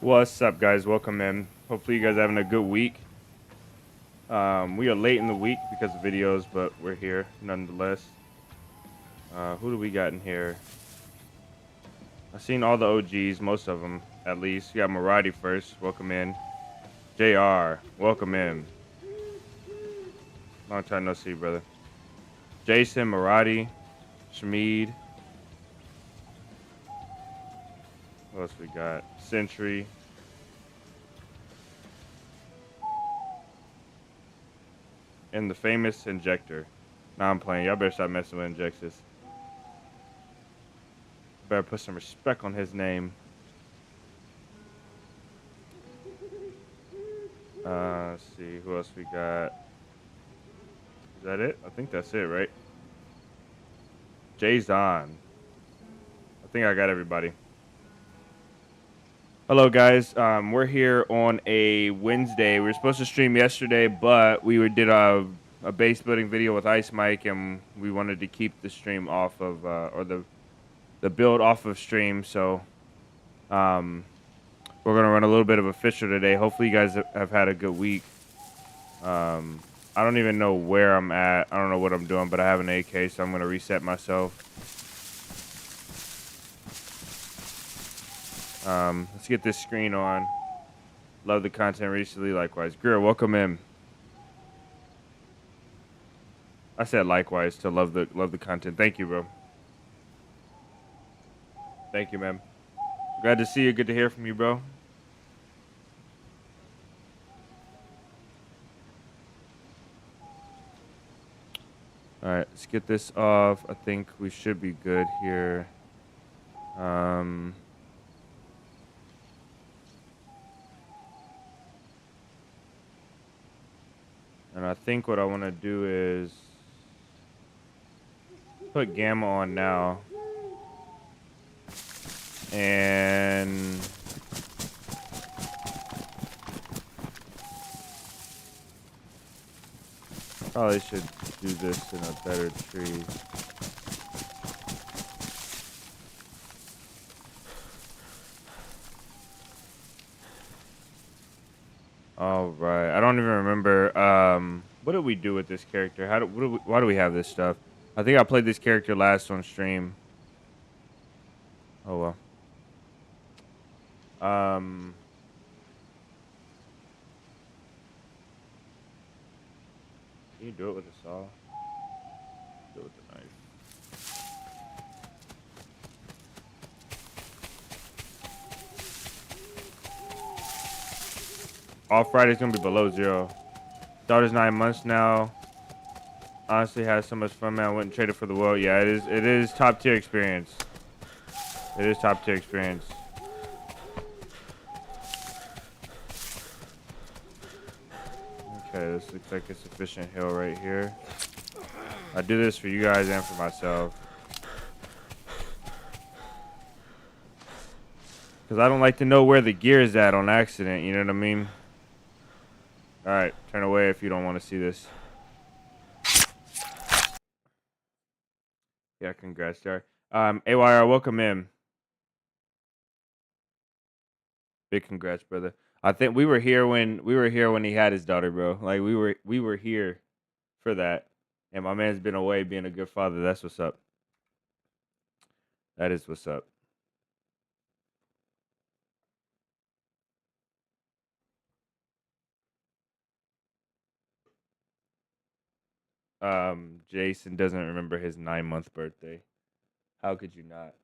What's up, guys? Welcome in. Hopefully, you guys are having a good week. We are late in the week because of videos, but we're here nonetheless. Who do we got in here? I've seen all the OGs, most of them at least. You got Maradi first. Welcome in. JR, welcome in. Long time no see, brother. Jason, Maradi, Shmeed. What else we got? Sentry. And the famous Injector. Nah, I'm playing. Y'all better stop messing with Injectus. Better put some respect on his name. Let's see. Who else we got? Is that it? I think that's it, right? DayZ. I think I got everybody. Hello, guys. We're here on a Wednesday. We were supposed to stream yesterday, but we did a base building video with Ice Mike, and we wanted to keep the stream off of, or the build off of stream. So, we're gonna run a little bit of a Fisher today. Hopefully, you guys have had a good week. I don't even know where I'm at. I don't know what I'm doing, but I have an AK, so I'm gonna reset myself. Let's get this screen on. Love the content recently. Likewise. Greer, welcome in. I said likewise to love the content. Thank you, bro. Thank you, man. Glad to see you. Good to hear from you, bro. All right, let's get this off. I think we should be good here. And I think what I want to do is put Gamma on now. And probably should do this in a better tree. All right. I don't even remember. What did we do with this character? Why do we have this stuff? I think I played this character last on stream. Oh well. Can you do it with a saw? Do it with the knife. All Friday's gonna be below 0. Daughter's 9 months now. Honestly, has so much fun, man. I wouldn't trade it for the world. Yeah, it is. It is top tier experience. It is top tier experience. Okay, this looks like a sufficient hill right here. I do this for you guys and for myself. Because I don't like to know where the gear is at on accident, you know what I mean? Alright, turn away if you don't want to see this. Yeah, congrats, Jar. AYR, welcome in. Big congrats, brother. I think we were here when he had his daughter, bro. Like we were here for that. And my man's been away being a good father. That's what's up. That is what's up. Jason doesn't remember his 9-month birthday. How could you not?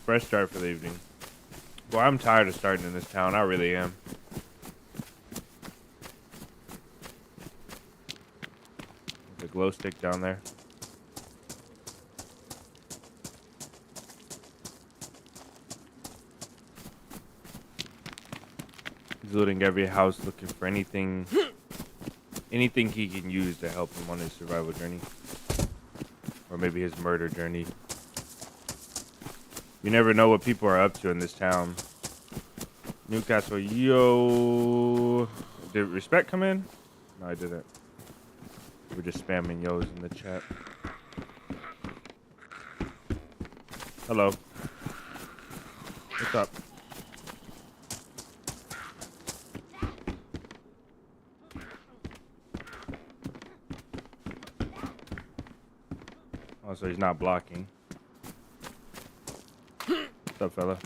fresh start for the evening. Well, I'm tired of starting in this town. I really am. There's a glow stick down there. He's looting every house looking for anything he can use to help him on his survival journey. Or maybe his murder journey. You never know what people are up to in this town. Newcastle, yo. Did Respect come in? No, I didn't. We're just spamming yo's in the chat. Hello. What's up? Oh, so he's not blocking. What's up, fella?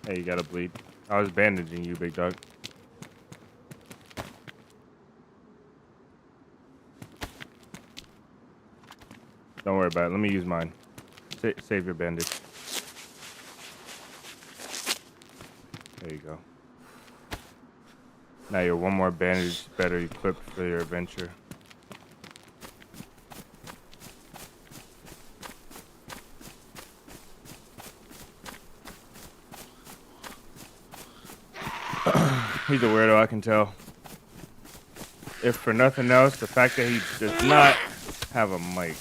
Hey, you gotta bleed. I was bandaging you, big dog. Don't worry about it. Let me use mine. Save your bandage. There you go. Now you're one more bandage better equipped for your adventure. He's a weirdo, I can tell. If for nothing else, the fact that he does not have a mic.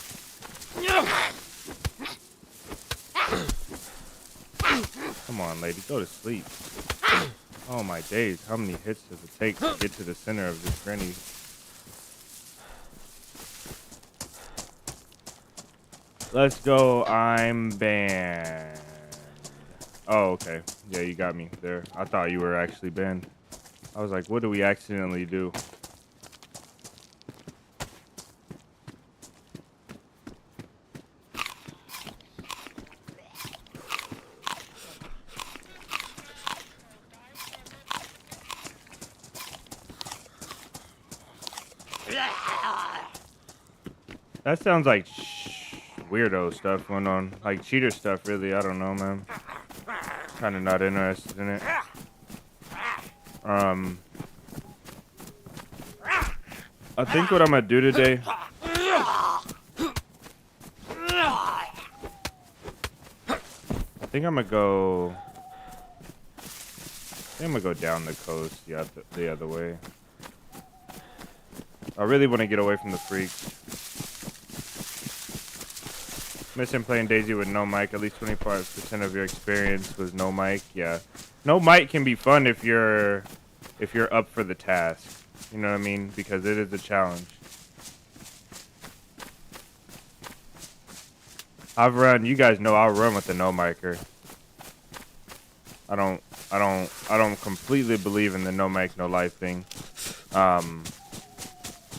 Come on, lady, go to sleep. Oh my days, how many hits does it take to get to the center of this granny? Let's go, I'm banned. Oh, okay. Yeah, you got me there. I thought you were actually banned. I was like, what do we accidentally do? That sounds like weirdo stuff going on. Like cheater stuff, really. I don't know, man. Kind of not interested in it. I think what I'm gonna do today. I think I'm gonna go down the coast, the other way. I really want to get away from the freaks. Missing playing DayZ with no mic. At least 25% of your experience was no mic. Yeah, no mic can be fun if you're up for the task. You know what I mean? Because it is a challenge. You guys know I'll run with the no micer. I don't completely believe in the no mic, no life thing.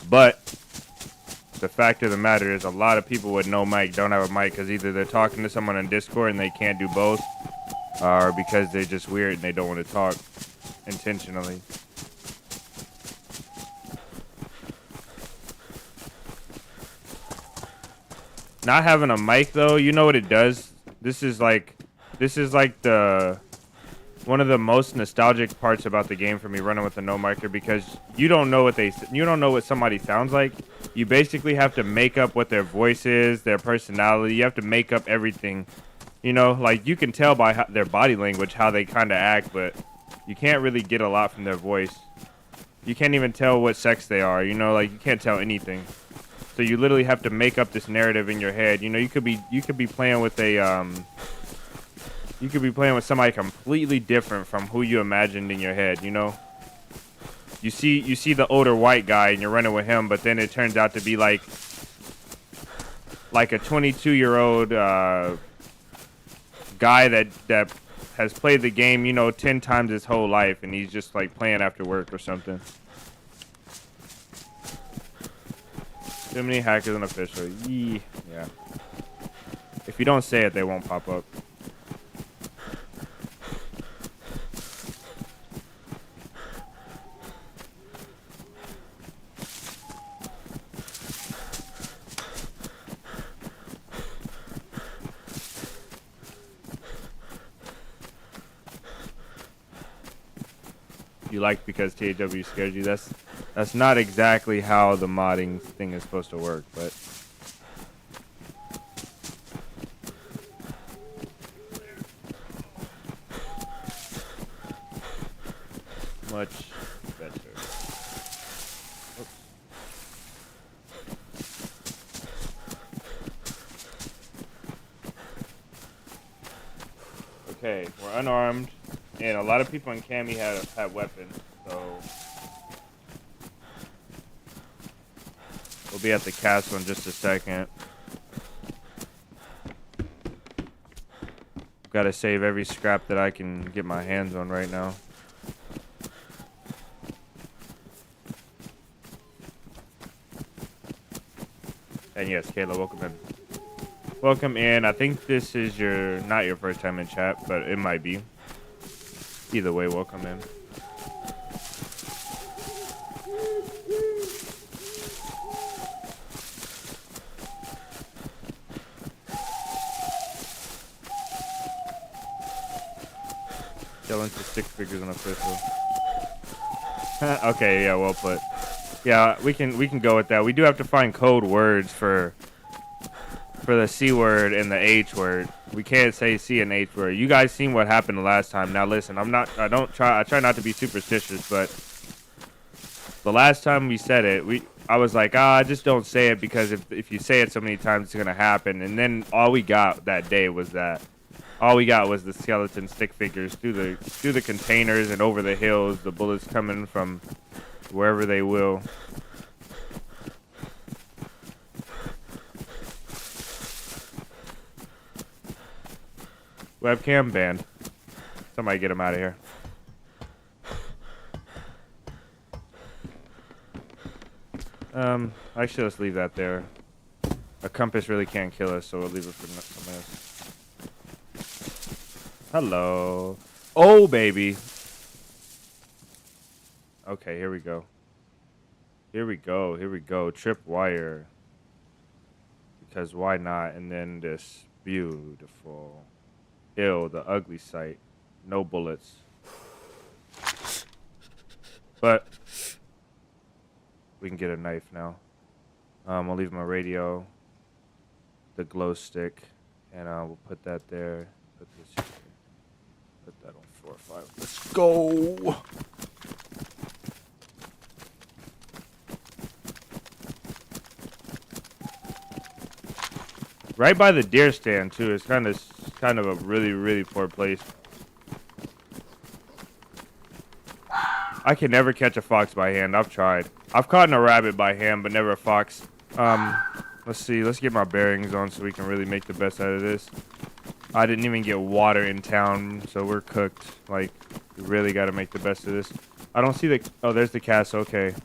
But the fact of the matter is a lot of people with no mic don't have a mic because either they're talking to someone on Discord and they can't do both, or because they're just weird and they don't want to talk intentionally. Not having a mic though, you know what it does? This is like the one of the most nostalgic parts about the game for me running with the no micer, because you don't know what somebody sounds like. You basically have to make up what their voice is, their personality. You have to make up everything. You know, like you can tell by their body language how they kind of act, but you can't really get a lot from their voice. You can't even tell what sex they are, you know, like you can't tell anything. So you literally have to make up this narrative in your head. You know, you could be playing with somebody completely different from who you imagined in your head, you know? You see the older white guy and you're running with him, but then it turns out to be like a 22-year-old guy that has played the game, you know, 10 times his whole life, and he's just like playing after work or something. Too many hackers unofficial. Yeah. If you don't say it, they won't pop up. you like because THW scares you. That's not exactly how the modding thing is supposed to work, but much better. Oops. Okay, we're unarmed, and a lot of people in Cami have weapons, so we'll be at the castle in just a second. Gotta save every scrap that I can get my hands on right now. And yes, Kayla, welcome in. Welcome in. I think this is not your first time in chat, but it might be. Either way, welcome in. Killing for 6 figures on a pistol. Okay, yeah, well put. Yeah, we can go with that. We do have to find code words for the C word and the H word. We can't say C and H word. You guys seen what happened the last time. Now listen, I try not to be superstitious, but the last time we said it, I was like, I just don't say it because if you say it so many times it's gonna happen. And then all we got that day was that. All we got was the skeleton stick figures through the containers and over the hills, the bullets coming from wherever they will. Webcam banned. Somebody get him out of here. Actually, let's leave that there. A compass really can't kill us, so we'll leave it for somebody else. Hello. Oh, baby. Okay, here we go. Here we go. Here we go. Trip wire. Because why not? And then this beautiful hill, the ugly sight. No bullets. But we can get a knife now. I'll leave my radio, the glow stick, and we'll put that there. Put this here. Put that on 4 or 5. Let's go. Right by the deer stand too. It's kind of a really poor place. I can never catch a fox by hand. I've tried. I've caught a rabbit by hand, but never a fox. Let's see. Let's get my bearings on so we can really make the best out of this. I didn't even get water in town, so we're cooked. Like, we really got to make the best of this. I don't see the... Oh, there's the castle. Okay.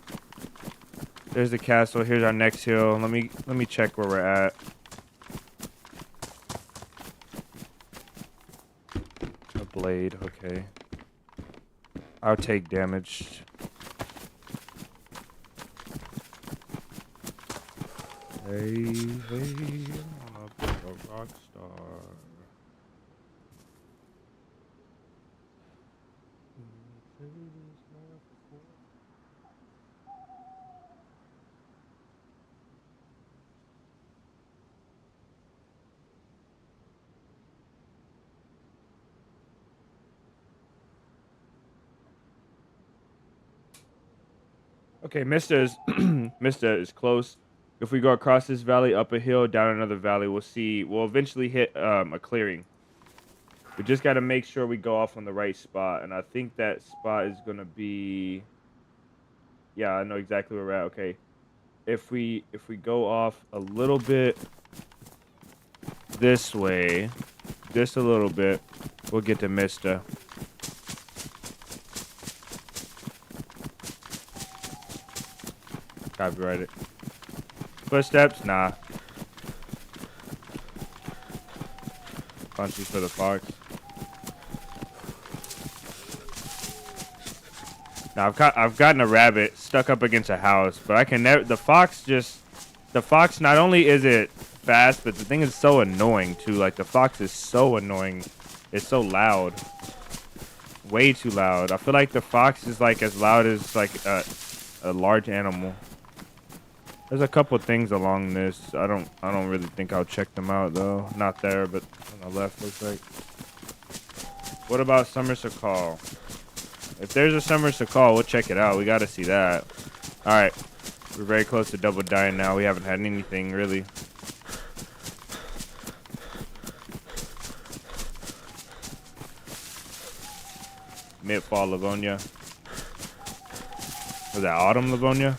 There's the castle. Here's our next hill. Let me check where we're at. A blade. Okay. I'll take damage. Hey, I'm a rock star. Okay, Mista is close. If we go across this valley, up a hill, down another valley, we'll eventually hit a clearing. We just got to make sure we go off on the right spot, and I think that spot is going to be... Yeah, I know exactly where we're at. Okay. If we go off a little bit this way, just a little bit, we'll get to Mista. Copyright it. Footsteps? Nah. Punches for the fox. Now I've gotten a rabbit stuck up against a house, but I can never. The fox not only is it fast, but the thing is so annoying too. Like the fox is so annoying. It's so loud. way too loud. I feel like the fox is like as loud as like a large animal. There's a couple things along this. I don't really think I'll check them out though. Not there, but on the left looks like. What about Summer Sakal? If there's a Summer Sakal, we'll check it out. We got to see that. All right. We're very close to double dying now. We haven't had anything really. Mid-fall Livonia. Was that autumn Livonia?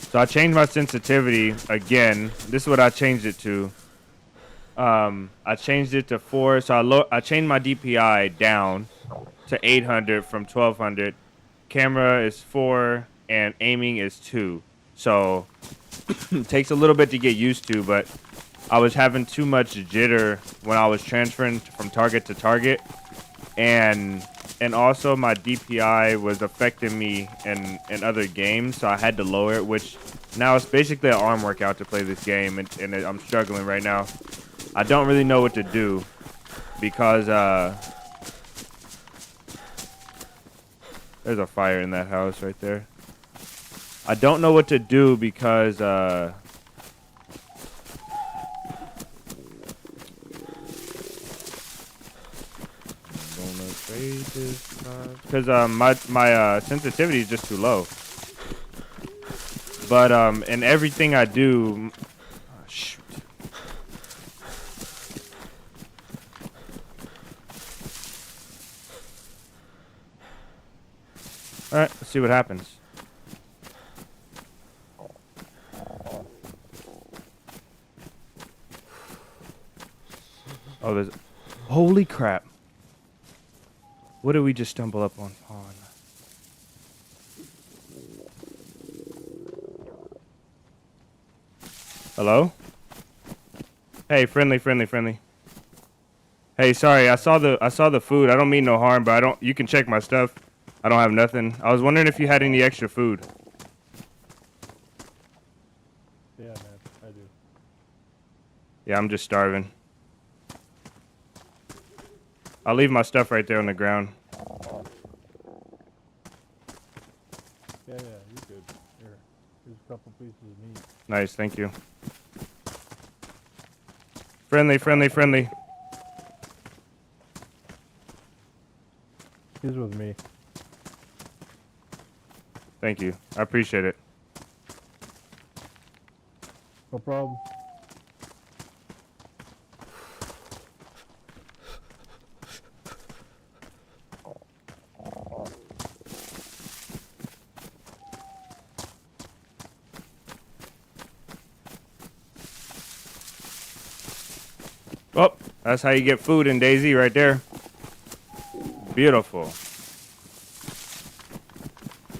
So I changed my sensitivity again. This is what I changed it to. I changed it to 4. So I changed my DPI down to 800 from 1200. Camera is 4 and aiming is 2. So it takes a little bit to get used to, but I was having too much jitter when I was transferring from target to target, and also my DPI was affecting me in other games, so I had to lower it, which now it's basically an arm workout to play this game, and I'm struggling right now. I don't really know what to do because there's a fire in that house right there. I don't know what to do because my sensitivity is just too low. But in everything I do, shoot. All right, let's see what happens. Oh, there's... Holy crap. What did we just stumble up on? Hello? Hey, friendly. Hey, sorry, I saw the food. I don't mean no harm, but you can check my stuff. I don't have nothing. I was wondering if you had any extra food. Yeah, man, I do. Yeah, I'm just starving. I'll leave my stuff right there on the ground. Yeah, you're good. Here, here's a couple pieces of meat. Nice, thank you. Friendly. He's with me. Thank you. I appreciate it. No problem. Oh, that's how you get food in DayZ right there. Beautiful.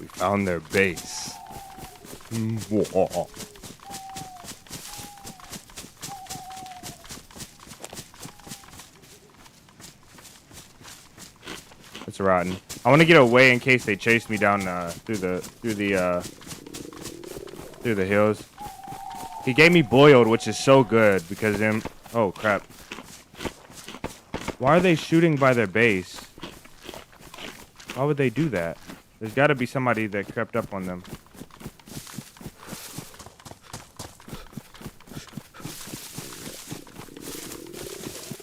We found their base. It's rotten. I want to get away in case they chase me down through the hills. He gave me boiled, which is so good because then. Oh crap. Why are they shooting by their base? Why would they do that? There's got to be somebody that crept up on them.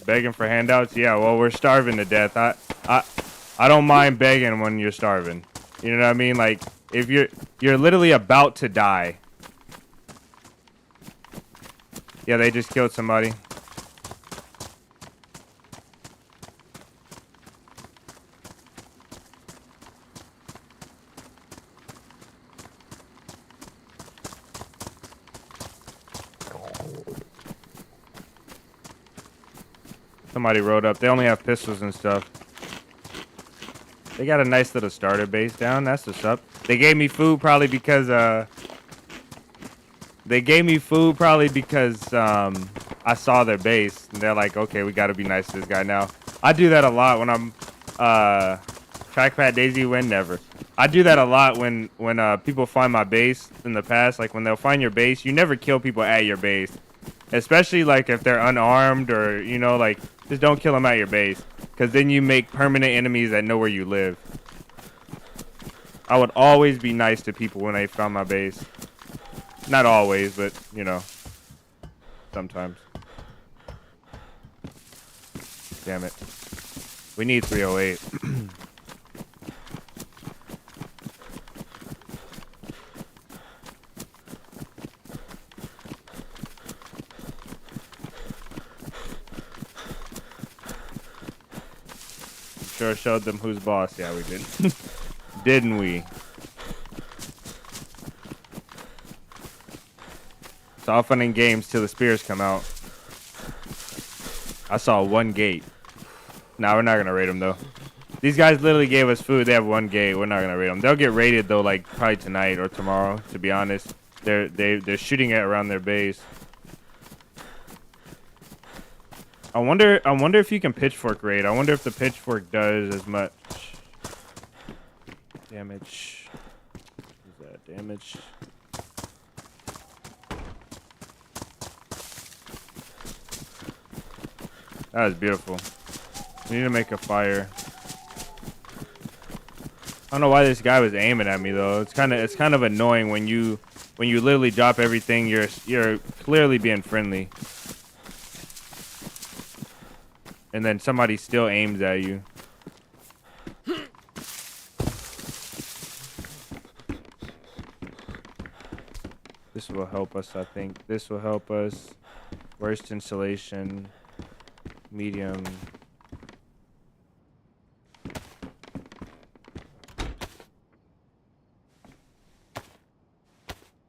Begging for handouts? Yeah, well, we're starving to death. I don't mind begging when you're starving. You know what I mean? Like, if you're literally about to die. Yeah, they just killed somebody. Somebody rode up. They only have pistols and stuff. They got a nice little starter base down. That's what's up. They gave me food probably because I saw their base. And they're like, okay, we got to be nice to this guy now. I do that a lot when I'm trackpad DayZ win never. I do that a lot when people find my base in the past. Like when they'll find your base, you never kill people at your base, especially like if they're unarmed or you know like just don't kill them at your base, because then you make permanent enemies that know where you live. I would always be nice to people when they found my base. Not always, but you know, sometimes. Damn it. We need 308. Sure showed them who's boss. Yeah, we did. Didn't we? It's all fun and games till the spears come out. I saw one gate. Nah, we're not gonna raid them though. These guys literally gave us food. They have one gate. We're not gonna raid them. They'll get raided though, like probably tonight or tomorrow. To be honest, they're shooting it around their base. I wonder if you can pitchfork raid. I wonder if the pitchfork does as much damage. What is that damage? That was beautiful. We need to make a fire. I don't know why this guy was aiming at me though. It's kind of annoying when you literally drop everything. You're clearly being friendly, and then somebody still aims at you. This will help us, I think. This will help us. Worst insulation. Medium.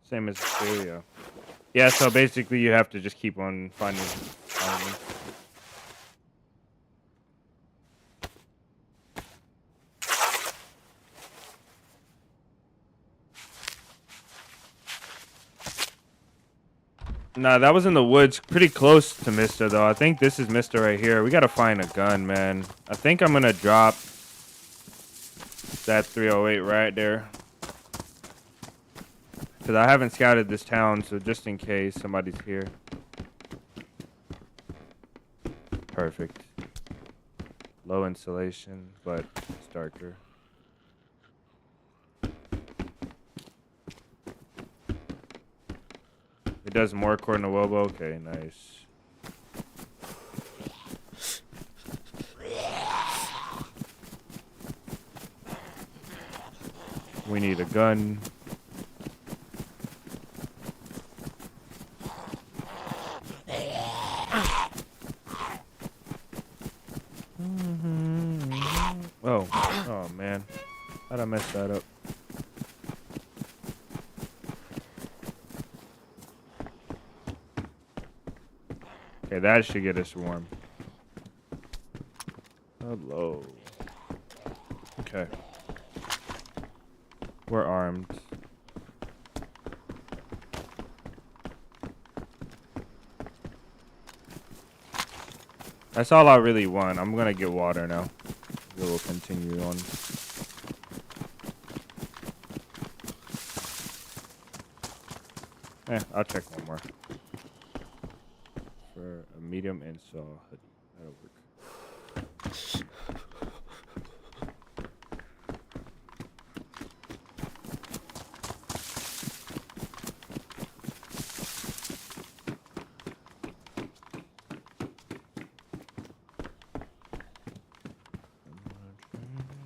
Same as stereo. Yeah, so basically you have to just keep on finding them. Nah, that was in the woods, pretty close to Mister though. I think this is Mister right here. We gotta find a gun, man. I think I'm gonna drop that 308 right there, because I haven't scouted this town, so just in case somebody's here. Perfect. Low insulation, but it's darker. It does more according to Wobo. Okay, nice. We need a gun. Oh, oh man. How'd I mess that up? Okay, that should get us warm. Hello. Okay. We're armed. That's all I really want. I'm gonna get water now. We'll continue on. I'll check one more. For a medium install hoodie. That'll work.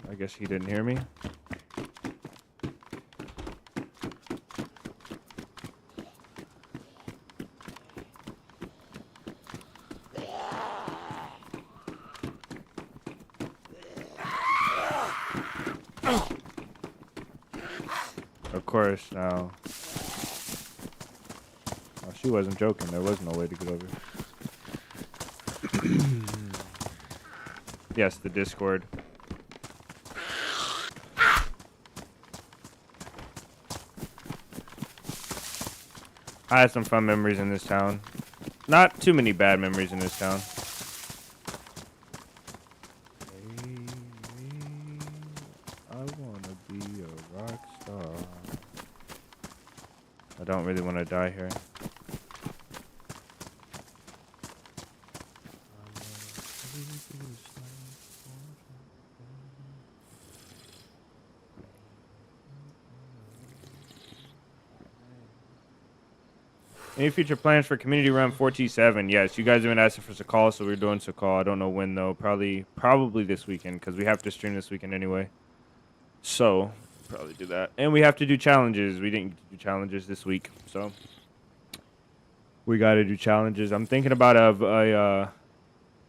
I guess he didn't hear me. Of course, now. Oh, she wasn't joking. There was no way to get over. Yes, the Discord. I had some fun memories in this town. Not too many bad memories in this town. don't really want to die here. Any future plans for community run 4T7? Yes, you guys have been asking for Sakal, so we're doing Sakal. I don't know when though. Probably this weekend because we have to stream this weekend anyway. So probably do that, and we have to do challenges. We didn't do challenges this week, so we got to do challenges. I'm thinking about a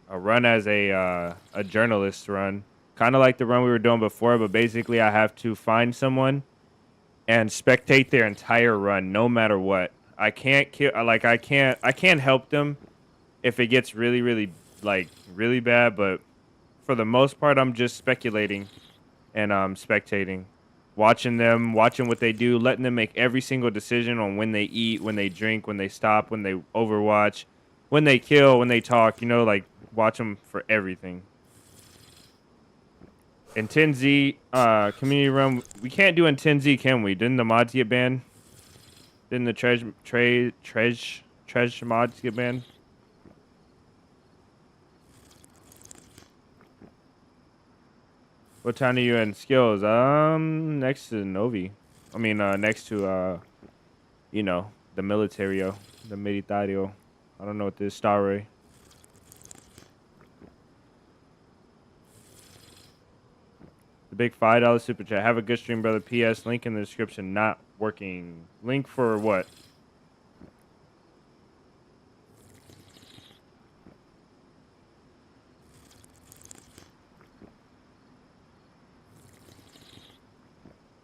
run as a journalist run, kind of like the run we were doing before, but basically I have to find someone and spectate their entire run, no matter what. I can't kill. Like I can't help them if it gets really bad. But for the most part, I'm just speculating and spectating, watching what they do, letting them make every single decision on when they eat, when they drink, when they stop, when they overwatch, when they kill, when they talk. You know, like watch them for everything. In 10Z community run, we can't do in 10Z, can we? Didn't the mods get banned? Didn't the treasure mods get banned? What town are you in? Skills? Next to Novi. I mean, next to you know, the militario, the militario. I don't know what this Starray. The big $5 super chat. Have a good stream, brother. PS. Link in the description. Not working. Link for what?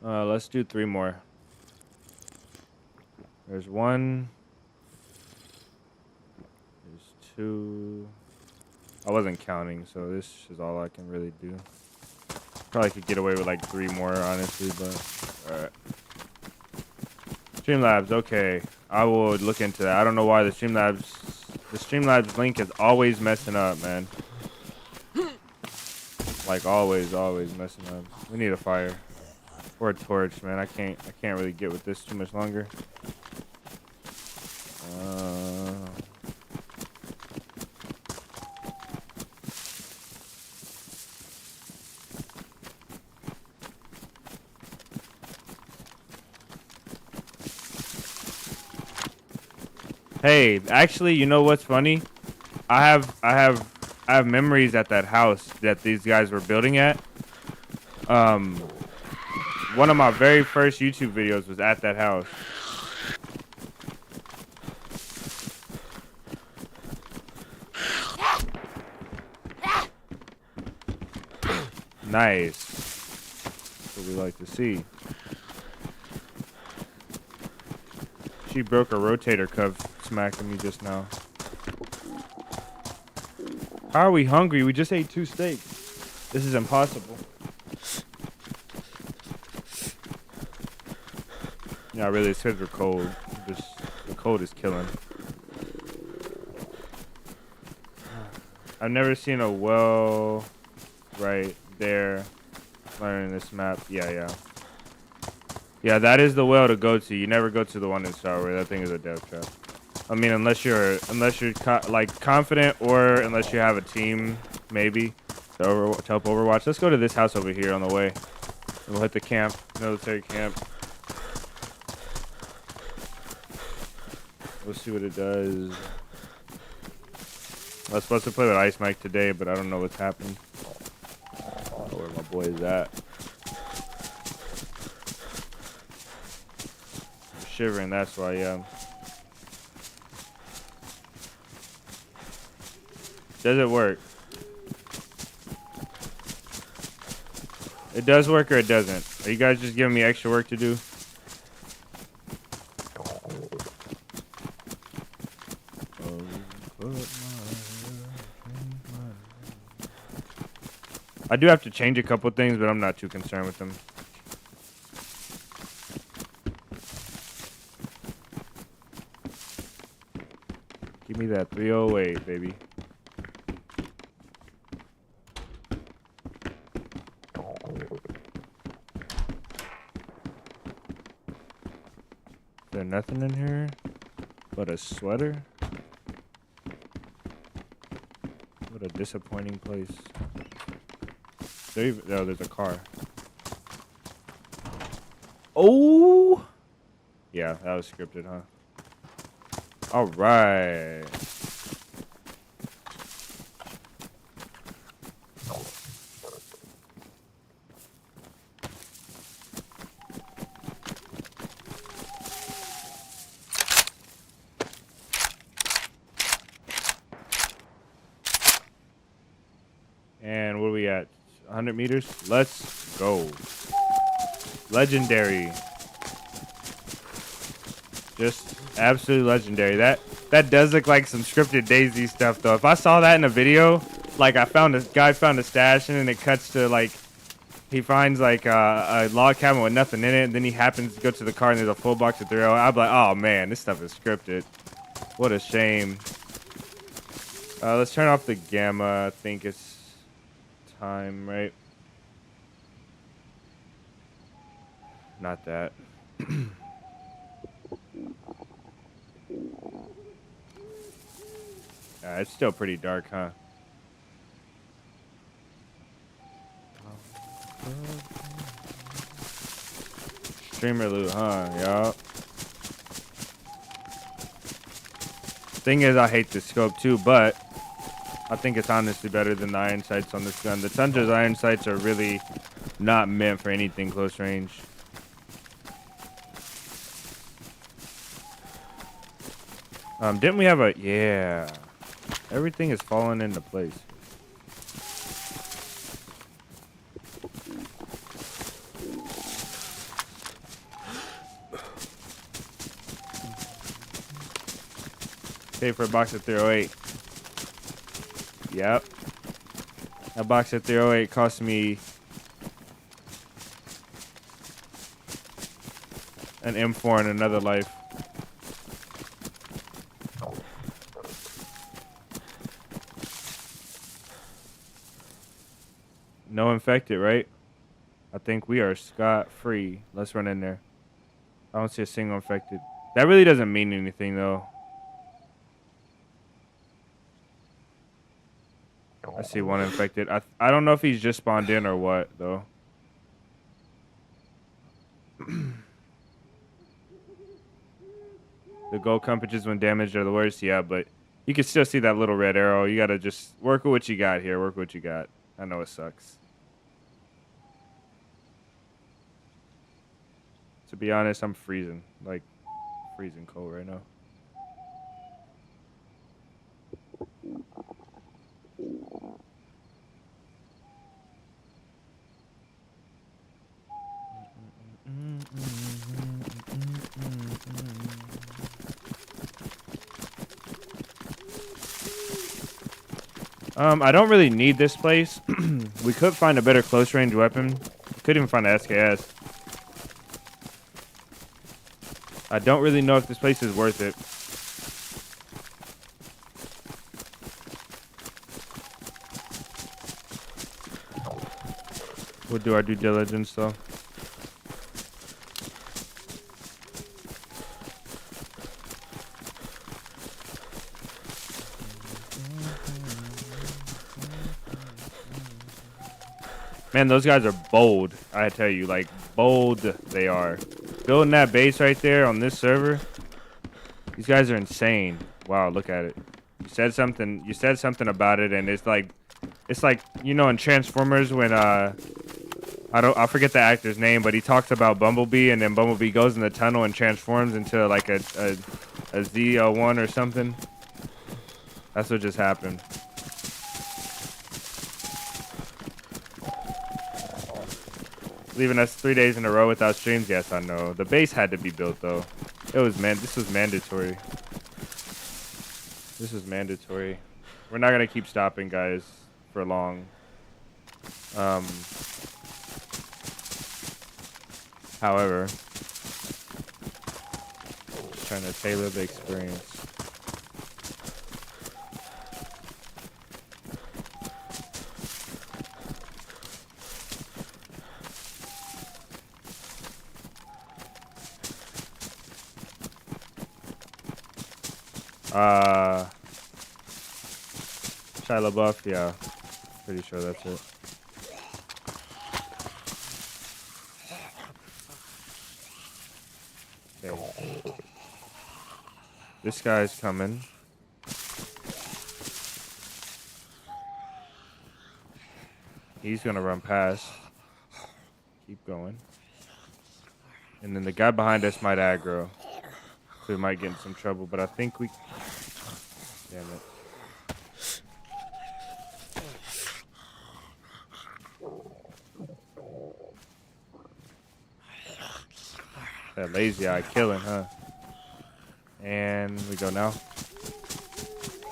Let's do 3 more. There's 1. There's 2. I wasn't counting, so this is all I can really do. Probably could get away with like 3 more, honestly, but alright. Streamlabs, okay. I will look into that. I don't know why the Streamlabs link is always messing up, man. Like always messing up. We need a fire. Or a torch, man. I can't really get with this too much longer. Hey, actually, you know what's funny? I have memories at that house that these guys were building at. One of my very first YouTube videos was at that house. Nice. That's what we like to see. She broke a rotator cuff smacking me just now. How are we hungry? We just ate 2 steaks. This is impossible. Yeah, really, it's because we're cold. The cold is killing. I've never seen a well right there learning this map. Yeah, that is the well to go to. You never go to the one in Star Wars. That thing is a death trap. I mean, unless you're like confident, or unless you have a team, maybe to help Overwatch. Let's go to this house over here on the way. We'll hit the camp, military camp. We'll see what it does. I was supposed to play with Ice Mike today, but I don't know what's happened. I don't know where my boy is at. I'm shivering, that's why, yeah. Does it work? It does work or it doesn't? Are you guys just giving me extra work to do? I do have to change a couple things, but I'm not too concerned with them. Give me that 308, baby. there nothing in here but a sweater? What a disappointing place. Oh, there's a car. Oh! Yeah, that was scripted, huh? All right. And what are we at? 100 meters? Let's go. Legendary. Just absolutely legendary. That does look like some scripted DayZ stuff, though. If I saw that in a video, like I found a guy found a stash and then it cuts to like he finds like a log cabin with nothing in it, and then he happens to go to the car and there's a full box of 3-0. I'd be like, oh man, this stuff is scripted. What a shame. Let's turn off the gamma. I think it's time, right? Not that. It's still pretty dark, huh? Streamer loot, huh? Yup. Thing is, I hate the scope too, but I think it's honestly better than the iron sights on this gun. The Tundra's iron sights are really not meant for anything close range. Didn't we have a... Yeah. Everything is falling into place. Pay for a box of 308. Yep. That box of 308 cost me an M4 in another life. No infected, right? I think we are scot-free. Let's run in there. I don't see a single infected. That really doesn't mean anything, though. I see one infected. I don't know if he's just spawned in or what, though. The gold compasses when damaged are the worst. Yeah, but you can still see that little red arrow. You got to just work with what you got here. Work with what you got. I know it sucks. To be honest, I'm freezing. Like, freezing cold right now. I don't really need this place. We could find a better close range weapon. Couldn't even find an SKS. I don't really know if this place is worth it. We'll do our due diligence, though. Man, those guys are bold. I tell you, like, bold they are. Building that base right there on this server. These guys are insane. Wow, look at it. You said something about it, and it's like, you know, in Transformers when I forget the actor's name, but he talks about Bumblebee, and then Bumblebee goes in the tunnel and transforms into like a Z01 or something. That's what just happened. Leaving us 3 days in a row without streams. Yes, I know. The base had to be built though. This was mandatory. This is mandatory. We're not gonna keep stopping, guys, for long. However, just trying to tailor the experience. Shia LaBeouf, yeah. Pretty sure that's it. Okay. This guy's coming. He's gonna run past. Keep going. And then the guy behind us might aggro. So we might get in some trouble, but I think we... Damn it. That lazy eye killing, huh? And we go now.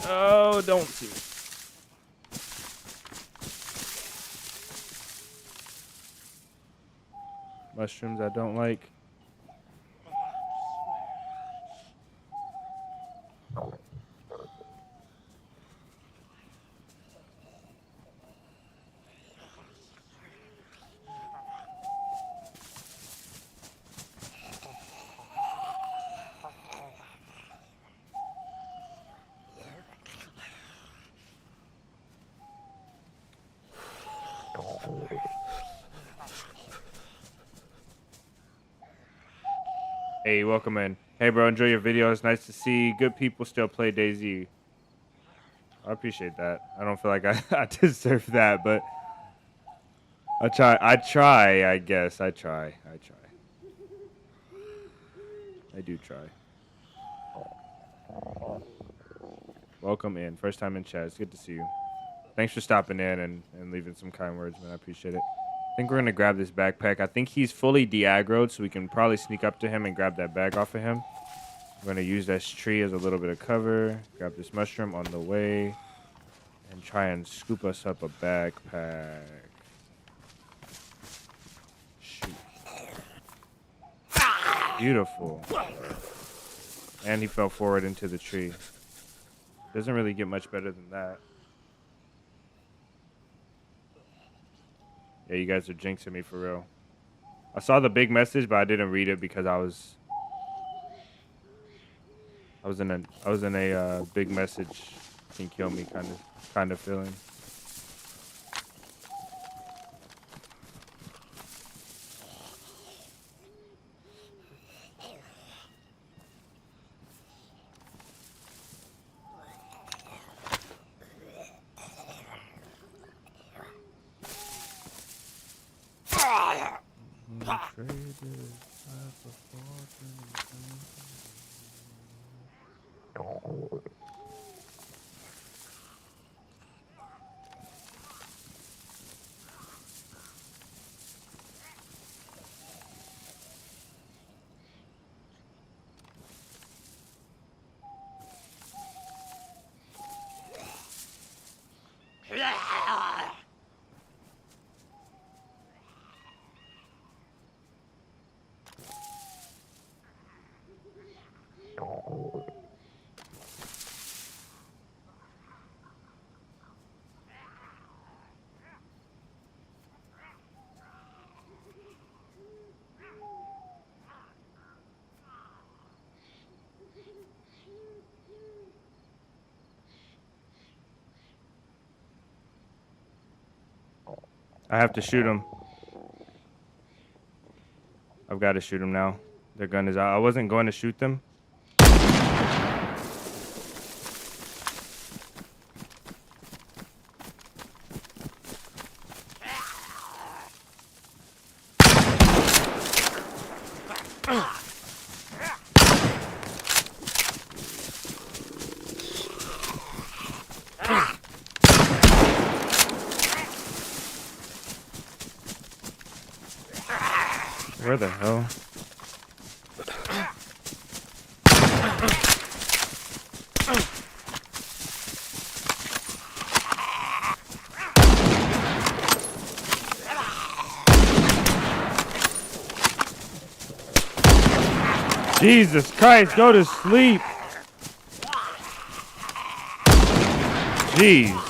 Oh, don't see me. Mushrooms I don't like. Hey, welcome in. Hey, bro, enjoy your video. It's nice to see good people still play DayZ. I appreciate that. I don't feel like I deserve that, but I try, I guess. I try. I do try. Welcome in. First time in chat. It's good to see you. Thanks for stopping in and leaving some kind words, man. I appreciate it. I think we're going to grab this backpack. I think he's fully de-aggroed, so we can probably sneak up to him and grab that bag off of him. We're going to use this tree as a little bit of cover. Grab this mushroom on the way. And try and scoop us up a backpack. Shoot. Beautiful. And he fell forward into the tree. Doesn't really get much better than that. Yeah, you guys are jinxing me for real. I saw the big message, but I didn't read it because I was in a big message can kill me kind of feeling. I have to shoot him. I've got to shoot him now. Their gun is out. I wasn't going to shoot them. Where the hell? Jesus Christ, go to sleep. Jeez.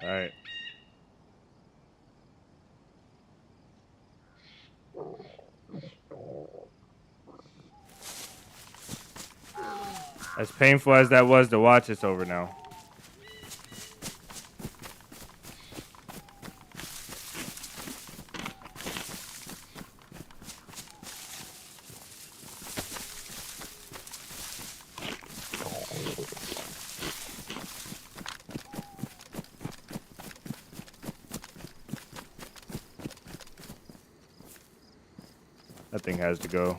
All right. As painful as that was to watch, it's over now. That thing has to go.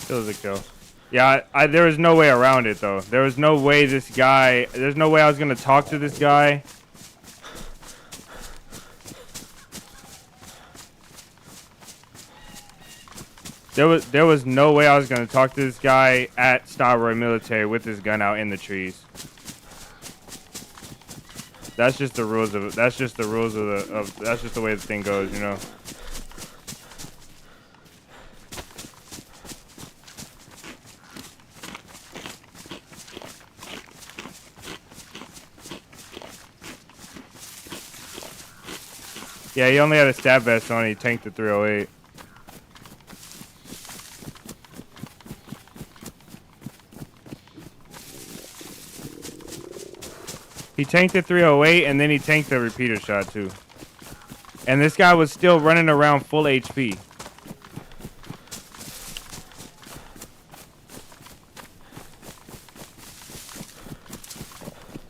Kills a kill. Yeah, there was no way around it though. There was no way this guy. There's no way I was gonna talk to this guy. There was no way I was gonna talk to this guy at Starboy Military with his gun out in the trees. That's just the rules of. That's just the rules of the. That's just the way the thing goes, you know. Yeah, he only had a stab vest on. He tanked the 308. He tanked the 308 and then he tanked the repeater shot too. And this guy was still running around full HP.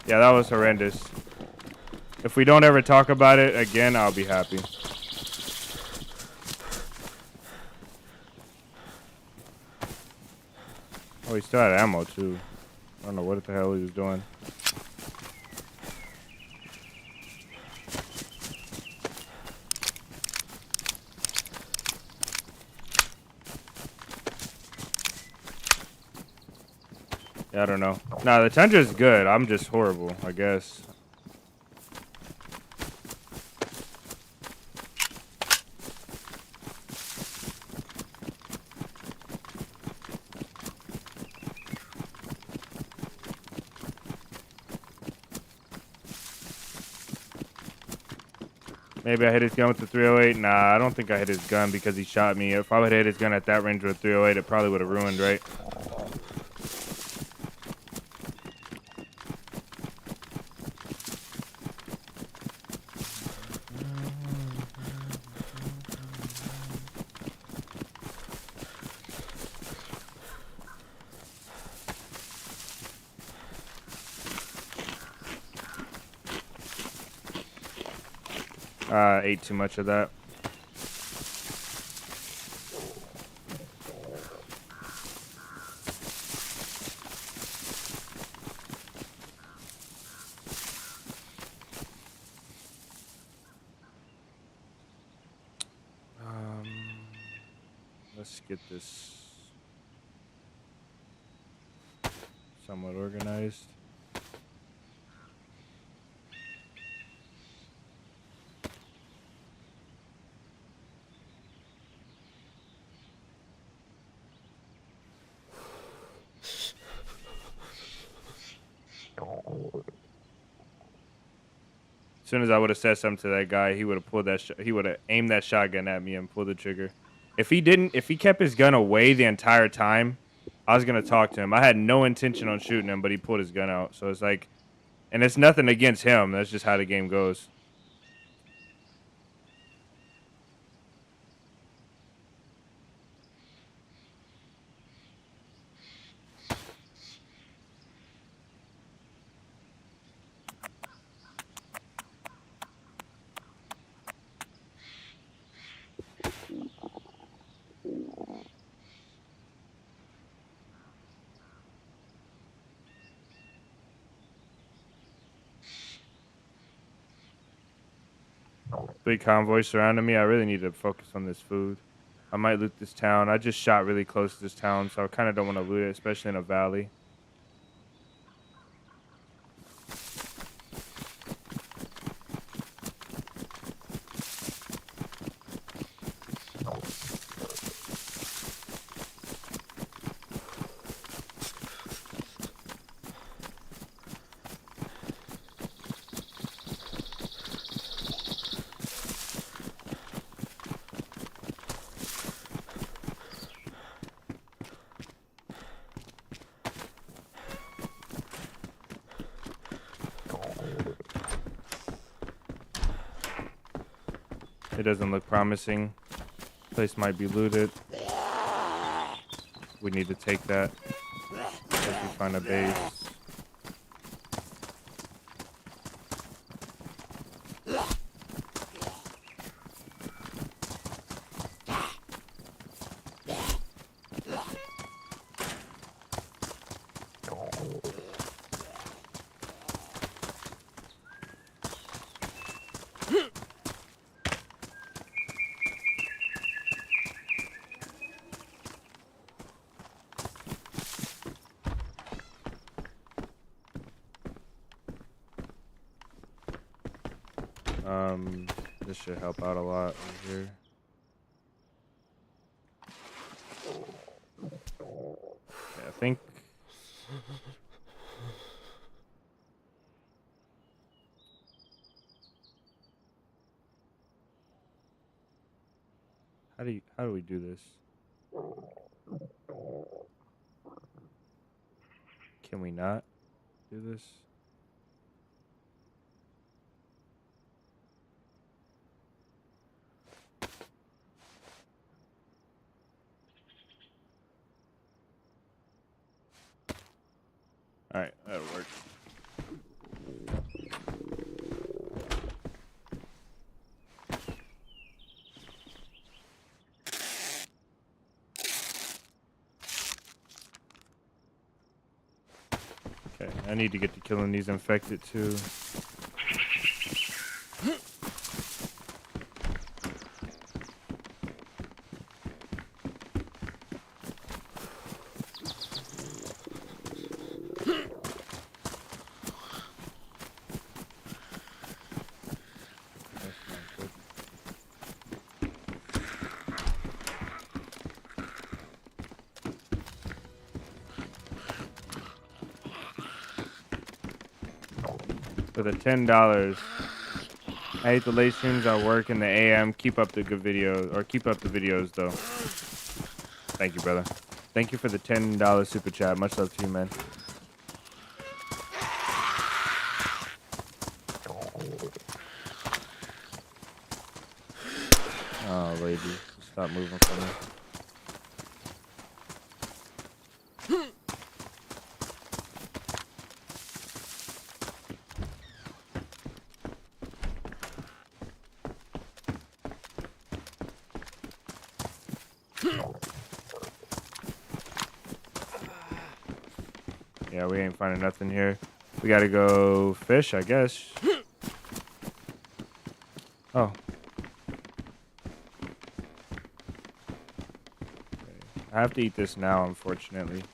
Yeah, that was horrendous. If we don't ever talk about it again, I'll be happy. Oh, he still had ammo too. I don't know what the hell he was doing. Yeah, I don't know. Nah, the Tundra's good. I'm just horrible, I guess. Maybe I hit his gun with the 308. Nah, I don't think I hit his gun because he shot me. If I would have hit his gun at that range with a 308, it probably would have ruined, right? Ate too much of that. Let's get this somewhat organized. As soon as I would have said something to that guy, he would have pulled that. He would have aimed that shotgun at me and pulled the trigger. If he didn't, if he kept his gun away the entire time, I was gonna talk to him. I had no intention on shooting him, but he pulled his gun out. So it's like, and it's nothing against him. That's just how the game goes. Big convoy surrounding me. I really need to focus on this food. I might loot this town. I just shot really close to this town, so I kind of don't want to loot it, especially in a valley. It doesn't look promising. Place might be looted. We need to take that as we find a base. This should help out a lot over here. Yeah, I think. How do we do this? Can we not do this? All right, that'll work. Okay, I need to get to killing these infected too. For the $10. I hate the late streams. I work in the AM. Keep up the good videos, or keep up the videos though. Thank you, brother. Thank you for the $10 super chat. Much love to you, man. Oh, lady, stop moving from me. Yeah, we ain't finding nothing here. We gotta go fish, I guess. Oh. Okay. I have to eat this now, unfortunately.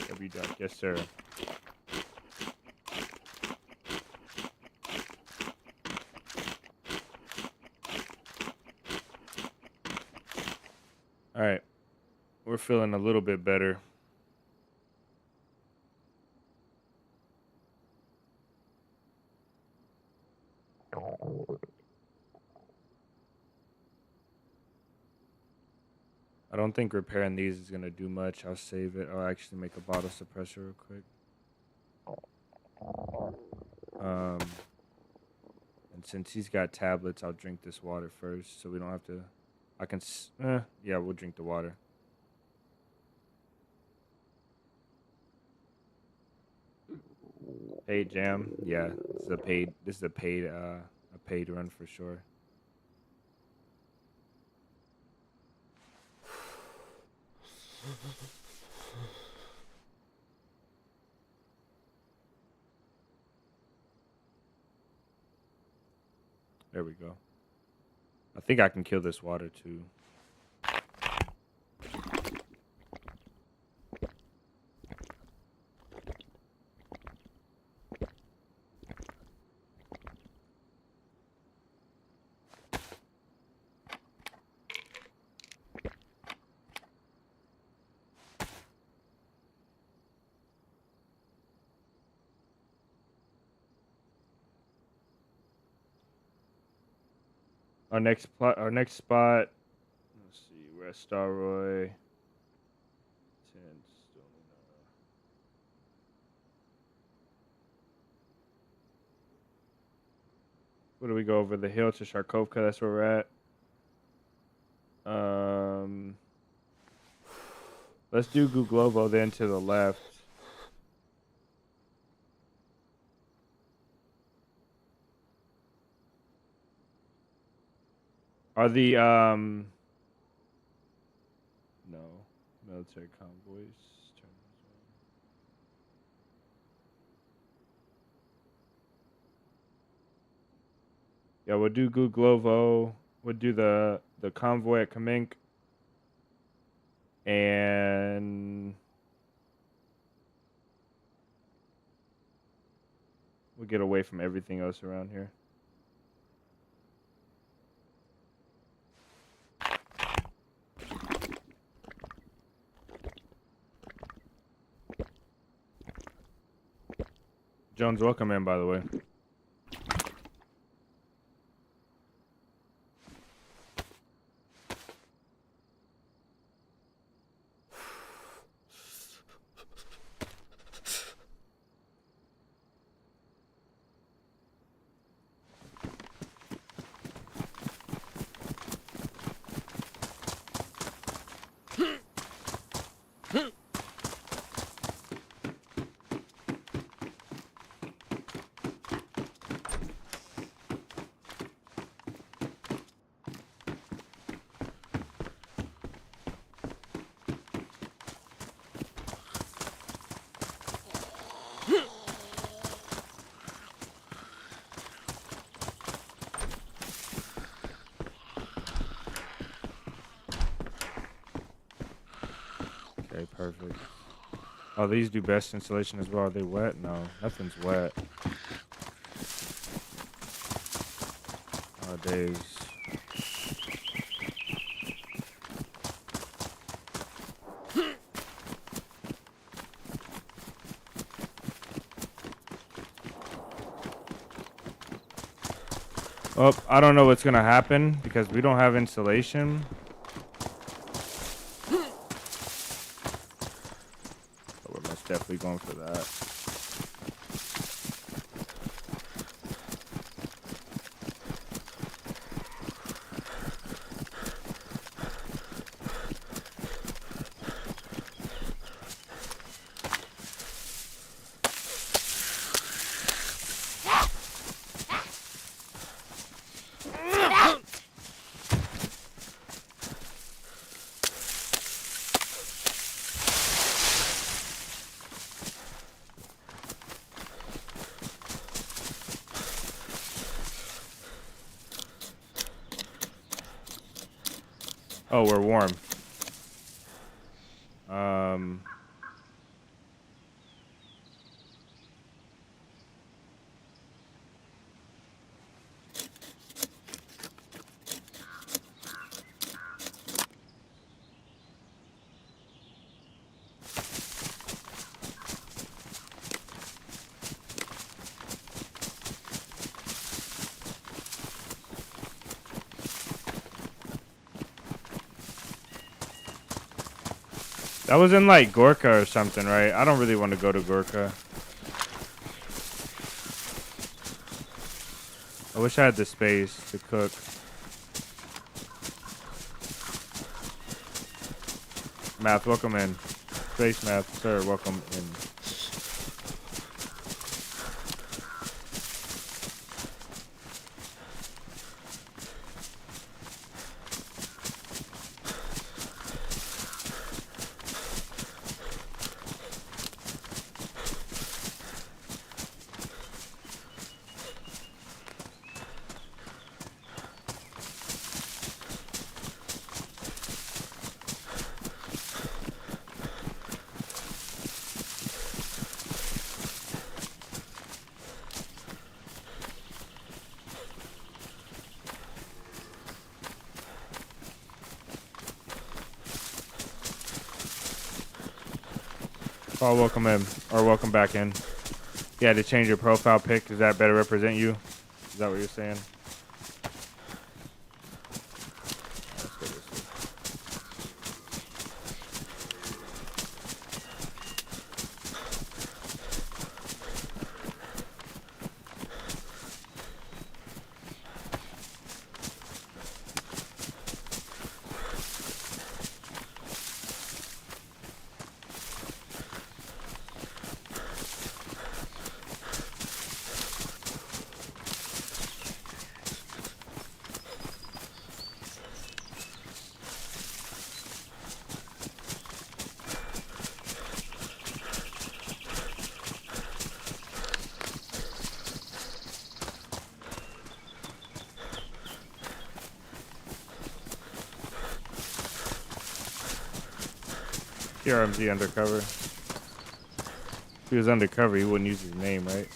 W duck, yes sir. All right, we're feeling a little bit better. I don't think repairing these is gonna do much. I'll save it. I'll actually make a bottle suppressor real quick. And since he's got tablets, I'll drink this water first, so we don't have to. I can. Yeah, we'll drink the water. Paid jam. Yeah, this is a paid. This is a paid run for sure. There we go. I think I can kill this water too. Our next spot. Let's see, we're at Starroy. 10 What do we go over the hill to Sharkovka? That's where we're at. Let's do Guglovo then to the left. Are the no military convoys? Yeah, we'll do Guglovo. We'll do the convoy at Kamenk. And we'll get away from everything else around here. Jones, welcome in, by the way. Okay, perfect. Oh, these do best installation as well. Are they wet? No, nothing's wet. Nowadays. Oh, I don't know what's gonna happen because we don't have insulation. But we're most definitely going for that. Oh, we're warm. That was in like Gorka or something, right? I don't really want to go to Gorka. I wish I had the space to cook. Math, welcome in. Space Math, sir, welcome in. Oh, welcome in, or welcome back in. You had to change your profile pic. Does that better represent you? Is that what you're saying? Let's go this way. RMZ undercover. If he was undercover, he wouldn't use his name, right?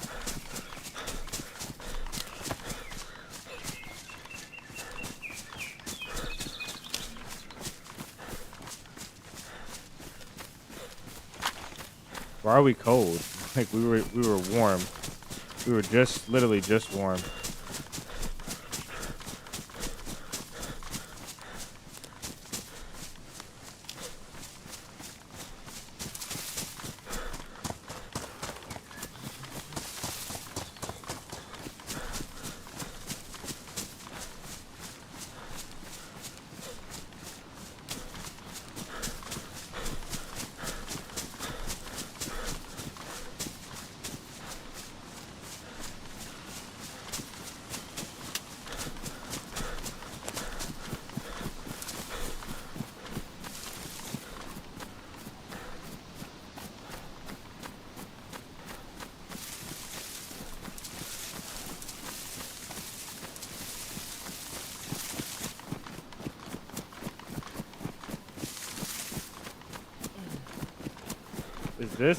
Why are we cold? Like we were warm. We were just literally just warm. Is this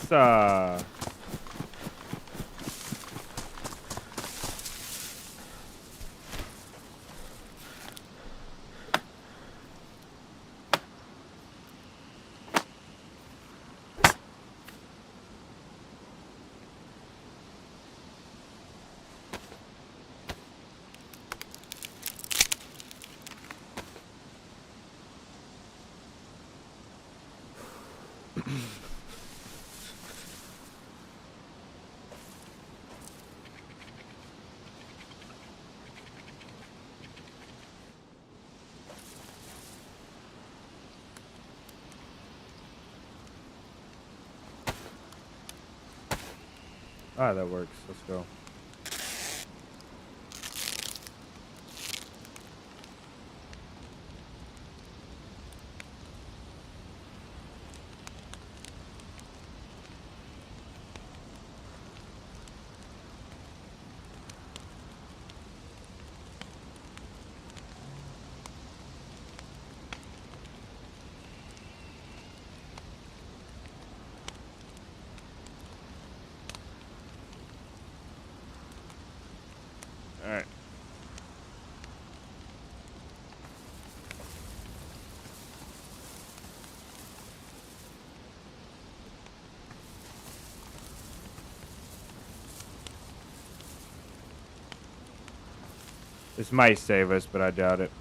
that works. Let's go. All right. This might save us, but I doubt it.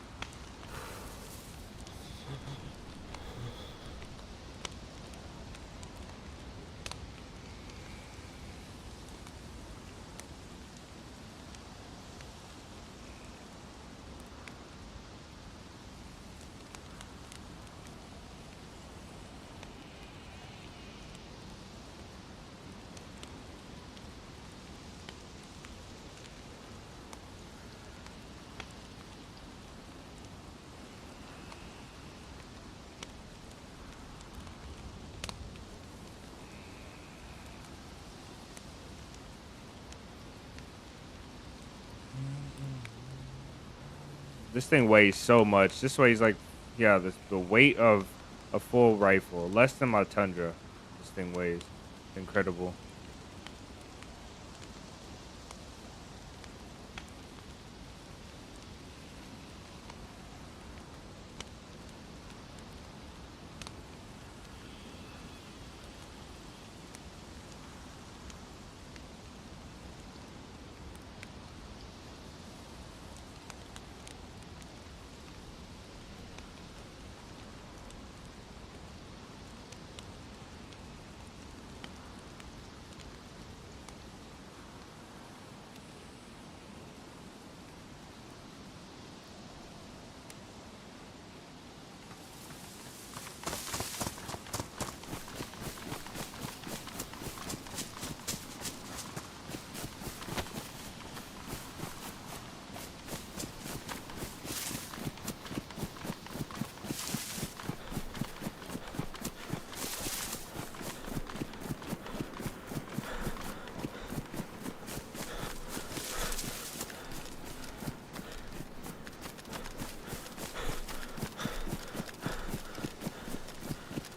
This thing weighs so much. This weighs like, yeah, the weight of a full rifle. Less than my Tundra. This thing weighs. Incredible.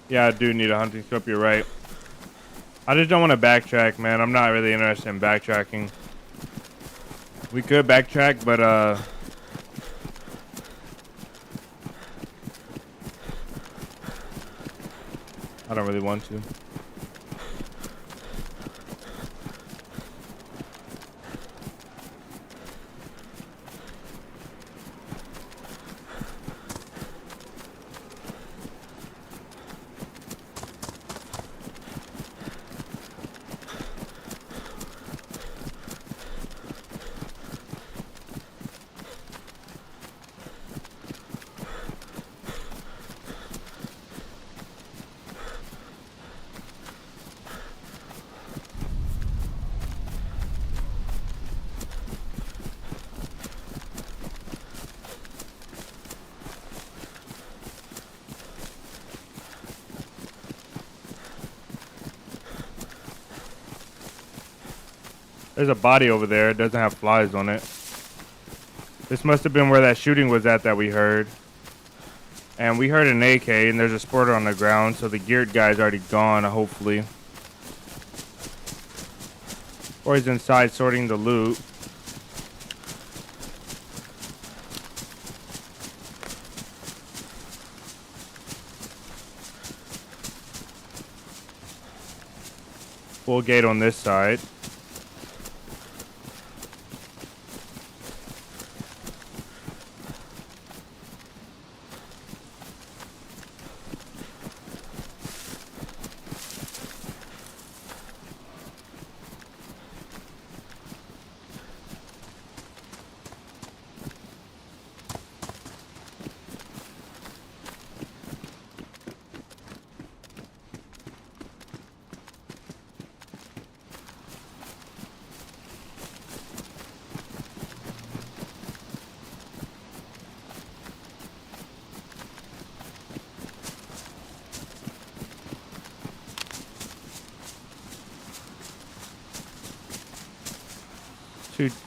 Yeah, I do need a hunting scope. You're right. I just don't want to backtrack, man. I'm not really interested in backtracking. We could backtrack, but I don't really want to. There's a body over there. It doesn't have flies on it. This must have been where that shooting was at that we heard. And we heard an AK, and there's a sporter on the ground, so the geared guy's already gone, hopefully. Or he's inside sorting the loot. Full gate on this side.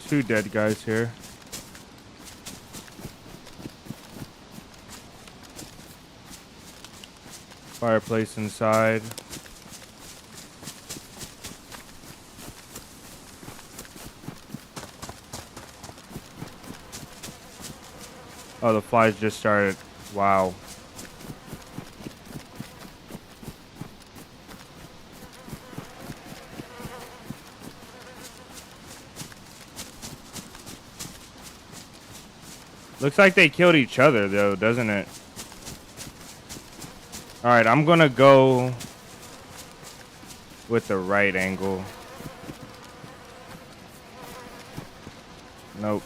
Two dead guys here. Fireplace inside. Oh, the flies just started. Wow. Looks like they killed each other, though, doesn't it? Alright, I'm gonna go with the right angle. Nope.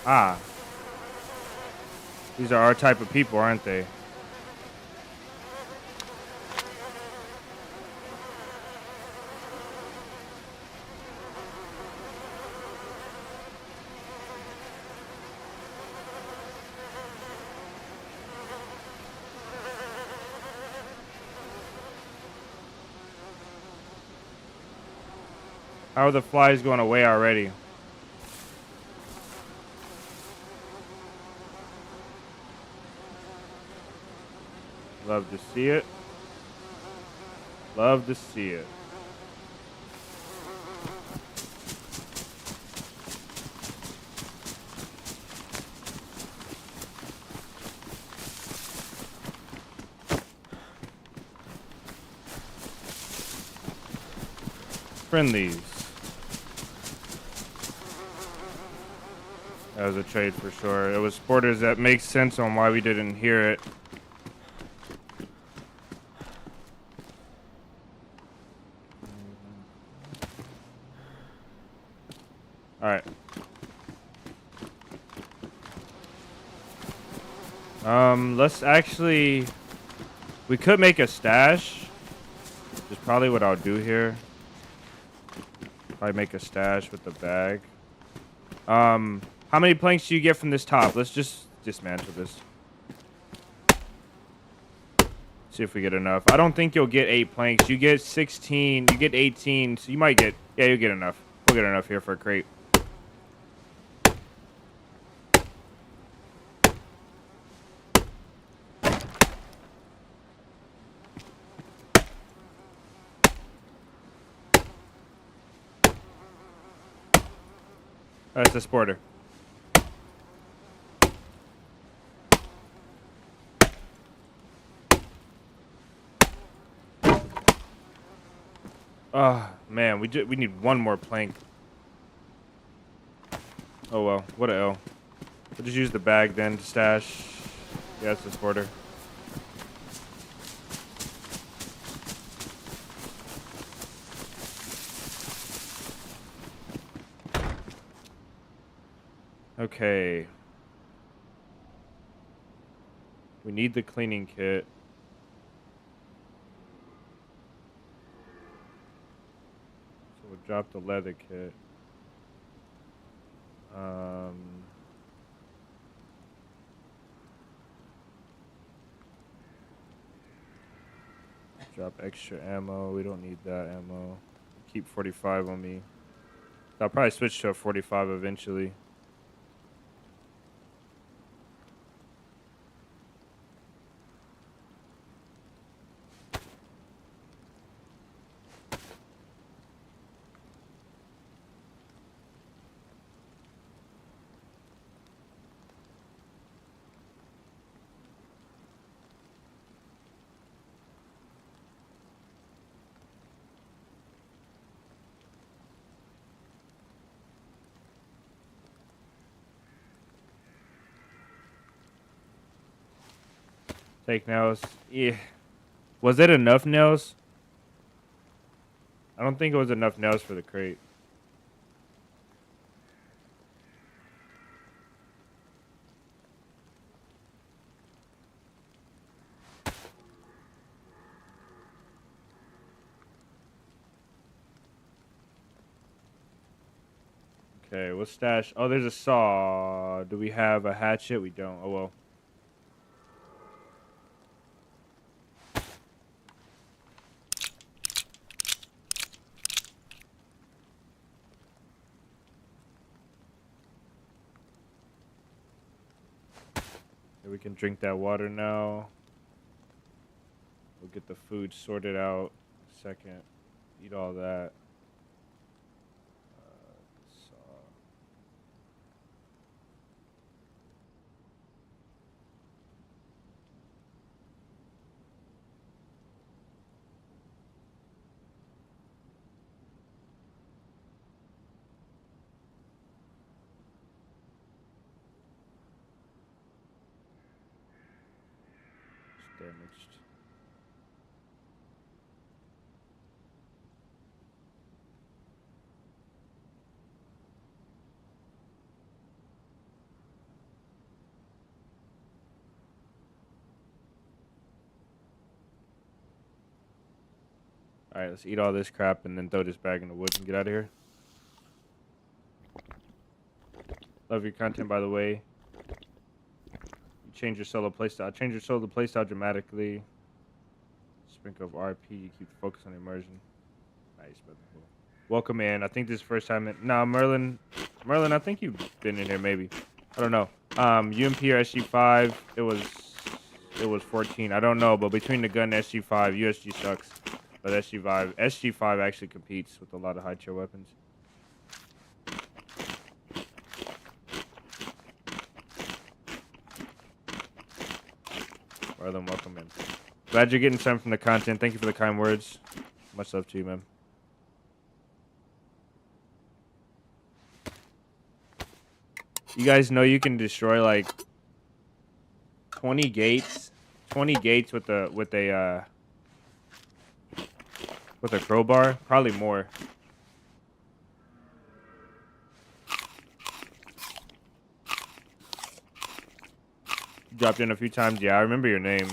Ah. These are our type of people, aren't they? How are the flies going away already? Love to see it. Love to see it. Friendlies. That was a trade for sure. It was sporters that makes sense on why we didn't hear it. Alright. Let's actually... We could make a stash. Which is probably what I'll do here. Probably make a stash with the bag. How many planks do you get from this top? Let's just dismantle this. See if we get enough. I don't think you'll get 8 planks. You get 16. You get 18. So you might get... Yeah, you'll get enough. We'll get enough here for a crate. That's the sporter. Oh man, we need one more plank. Oh well, what a L. We'll just use the bag then to stash. Yeah, it's the sporter. Okay. We need the cleaning kit. So we'll drop the leather kit. Drop extra ammo. We don't need that ammo. Keep 45 on me. I'll probably switch to a 45 eventually. Take nails. Yeah. Was it enough nails? I don't think it was enough nails for the crate. Okay, we'll stash. Oh, there's a saw. Do we have a hatchet? We don't. Oh, well. We can drink that water now. We'll get the food sorted out. Second. Eat all that. Damaged. All right, let's eat all this crap and then throw this bag in the woods and get out of here. Love your content, by the way. You change your solo playstyle. Change your solo playstyle dramatically. Sprinkle of RP. You keep the focus on immersion. Nice, brother. Welcome in. I think this is first time in. Nah, Merlin, I think you've been in here maybe. I don't know. UMP or SG5. It was 14. I don't know, but between the gun and SG5, USG sucks. But SG5 actually competes with a lot of high tier weapons. Merlin, welcome in. Glad you're getting some from the content. Thank you for the kind words. Much love to you, man. You guys know you can destroy like 20 gates with a crowbar, probably more. You dropped in a few times. Yeah, I remember your name.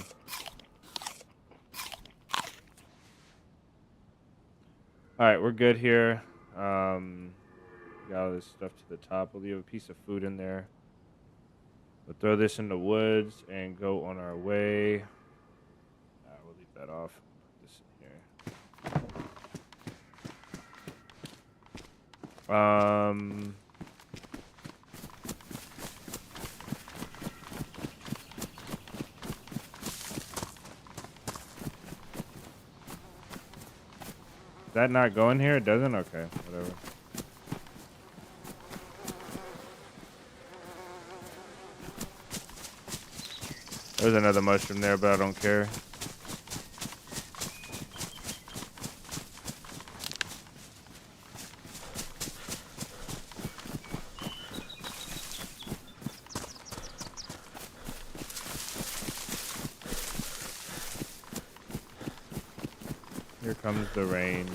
All right, we're good here. Got all this stuff to the top. We'll leave a piece of food in there. We'll throw this in the woods and go on our way. We'll leave that off. Put this in here. Is that not going here? It doesn't? Okay, whatever. There's another mushroom there, but I don't care. Here comes the rain.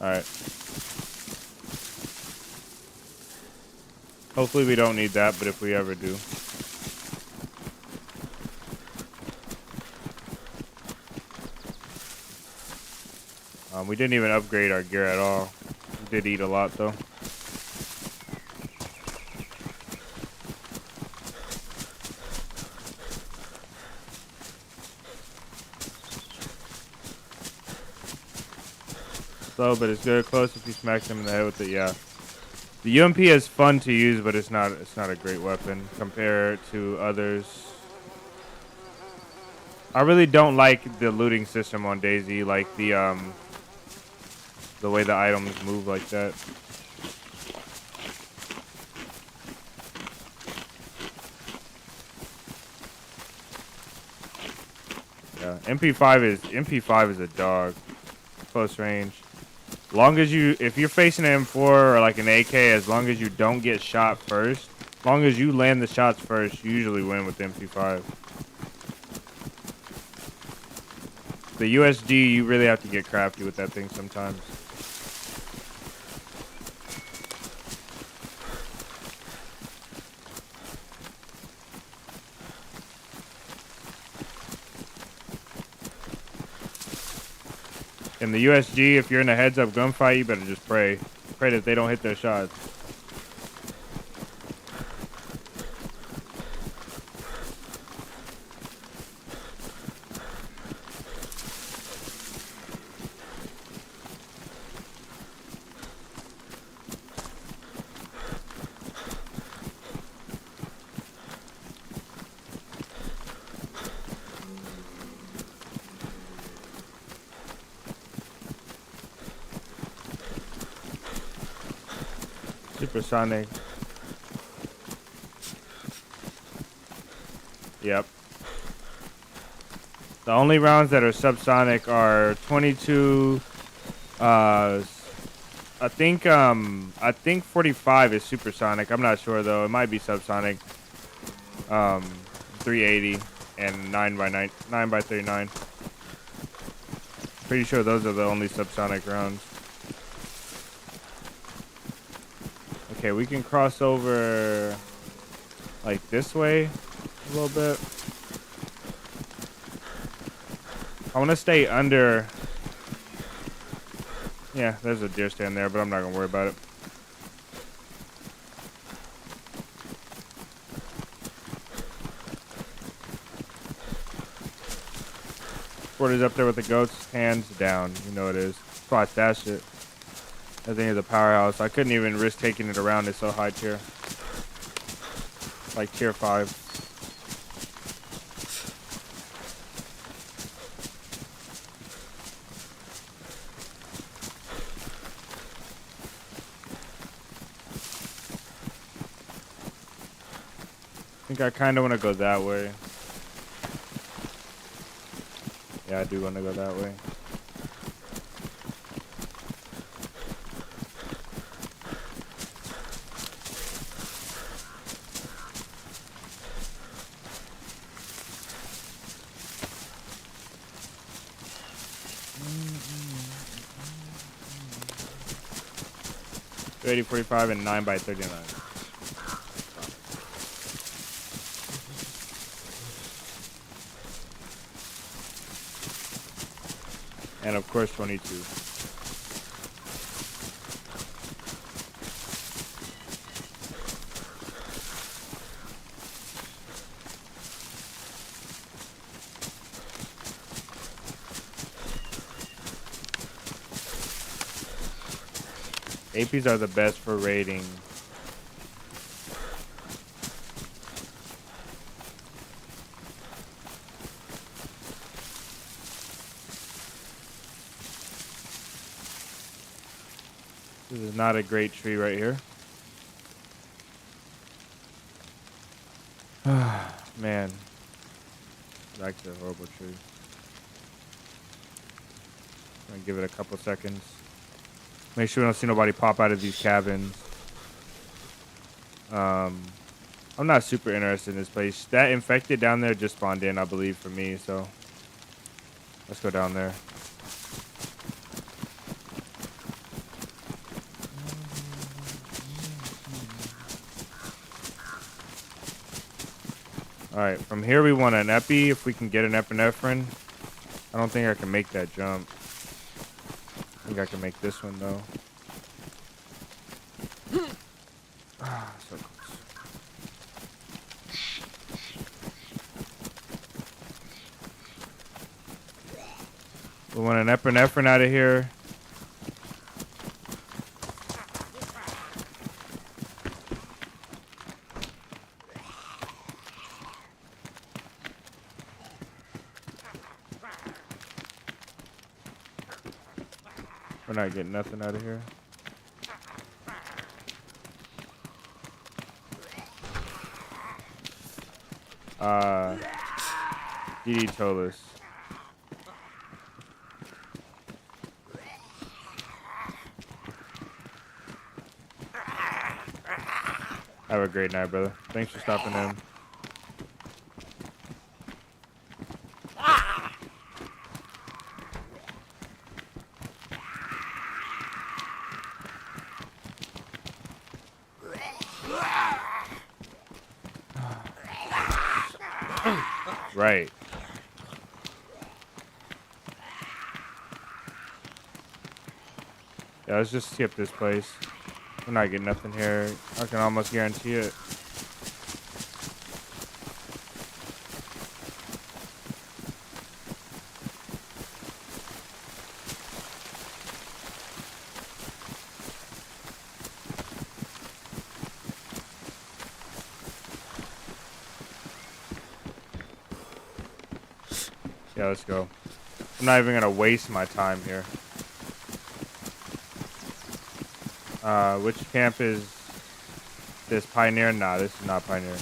Alright. Hopefully we don't need that, but if we ever do. We didn't even upgrade our gear at all. We did eat a lot though. Slow, but it's good. Close if you smack them in the head with it. Yeah. The UMP is fun to use, but it's not a great weapon compared to others. I really don't like the looting system on DayZ, like the way the items move like that. Yeah, MP5 is a dog. Close range. Long as if you're facing an M4 or like an AK, as long as you don't get shot first, as long as you land the shots first, you usually win with the MP5. The USG, you really have to get crafty with that thing sometimes. In the USG, if you're in a heads-up gunfight, you better just pray. Pray that they don't hit their shots. Supersonic. Yep. The only rounds that are subsonic are 22. I think 45 is supersonic. I'm not sure though. It might be subsonic. 380 and 9x39. Pretty sure those are the only subsonic rounds. Okay, we can cross over like this way a little bit. I want to stay under. Yeah, there's a deer stand there, but I'm not going to worry about it. Porter's up there with the goats, hands down. You know it is. That's why I stashed it. That thing is a powerhouse. I couldn't even risk taking it around. It's so high tier. Like tier 5. I think I kind of want to go that way. Yeah, I do want to go that way. Mm-hmm. 8045 and 9x39. And of course 22. APs are the best for raiding. This is not a great tree right here. Man. Back to a horrible tree. I'm gonna give it a couple seconds. Make sure we don't see nobody pop out of these cabins. I'm not super interested in this place. That infected down there just spawned in, I believe, for me, so let's go down there. Alright, from here we want an epi, if we can get an epinephrine. I don't think I can make that jump. I think I can make this one, though. So close. We want an epinephrine out of here. We're not getting nothing out of here. DD Tolis. Have a great night, brother. Thanks for stopping in. Right. Yeah, let's just skip this place. We're not getting nothing here. I can almost guarantee it. Yeah, let's go. I'm not even gonna waste my time here. Which camp is this? Pioneer? Nah, this is not Pioneer.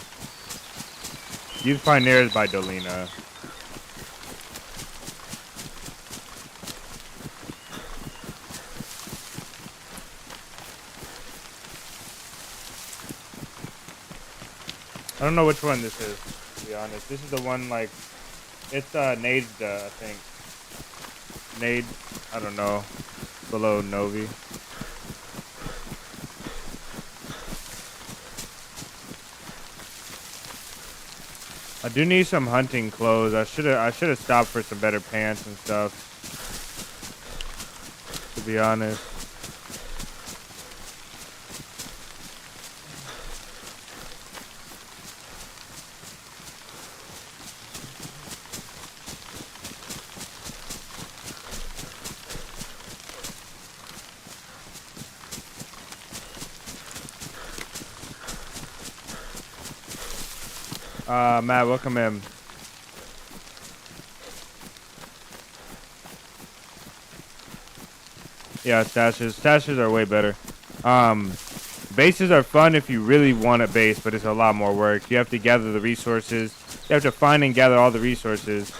Youth Pioneer is by Dolina. I don't know which one this is, to be honest. This is the one, like, it's Nadezda, I think. Nade, I don't know. Below Novi. I do need some hunting clothes. I should have stopped for some better pants and stuff. To be honest. Matt, welcome in. Yeah, stashes. Stashes are way better. Bases are fun if you really want a base, but it's a lot more work. You have to gather the resources. You have to find and gather all the resources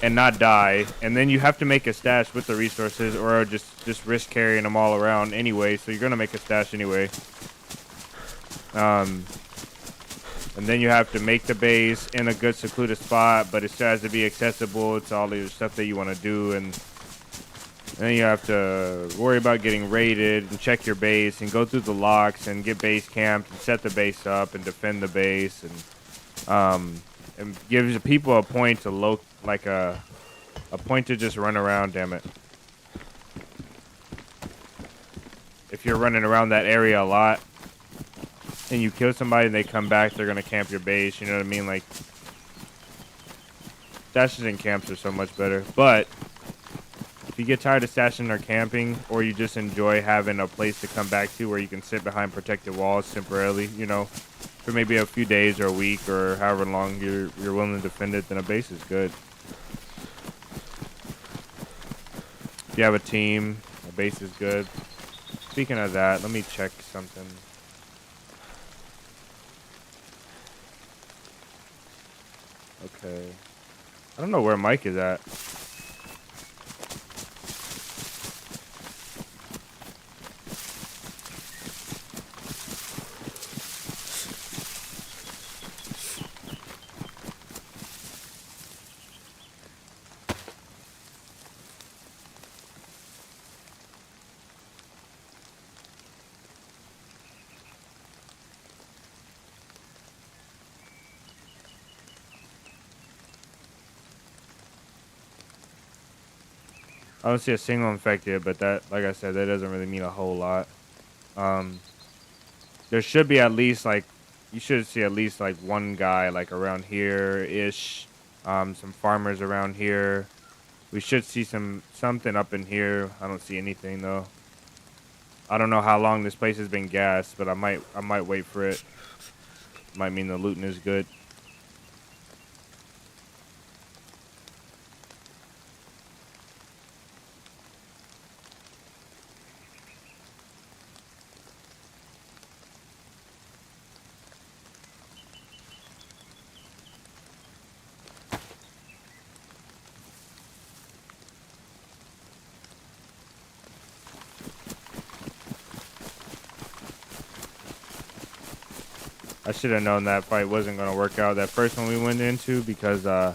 and not die. And then you have to make a stash with the resources or just risk carrying them all around anyway. So you're going to make a stash anyway. And then you have to make the base in a good secluded spot, but it still has to be accessible to all the stuff that you want to do. And then you have to worry about getting raided and check your base and go through the locks and get base camped and set the base up and defend the base. And gives the people a point to a point to just run around, damn it. If you're running around that area a lot, and you kill somebody and they come back, they're gonna camp your base, you know what I mean? Like, stashes and camps are so much better. But if you get tired of stashing or camping, or you just enjoy having a place to come back to where you can sit behind protected walls temporarily, you know, for maybe a few days or a week or however long you're willing to defend it, then a base is good. If you have a team, a base is good. speaking of that, let me check something. Okay. I don't know where Mike is at. I don't see a single infected, but that, like I said, that doesn't really mean a whole lot. There should be at least like, you should see at least like one guy like around here-ish. Some farmers around here. We should see something up in here. I don't see anything though. I don't know how long this place has been gassed, but I might wait for it. Might mean the looting is good. I should have known that fight wasn't gonna work out. That first one we went into, because I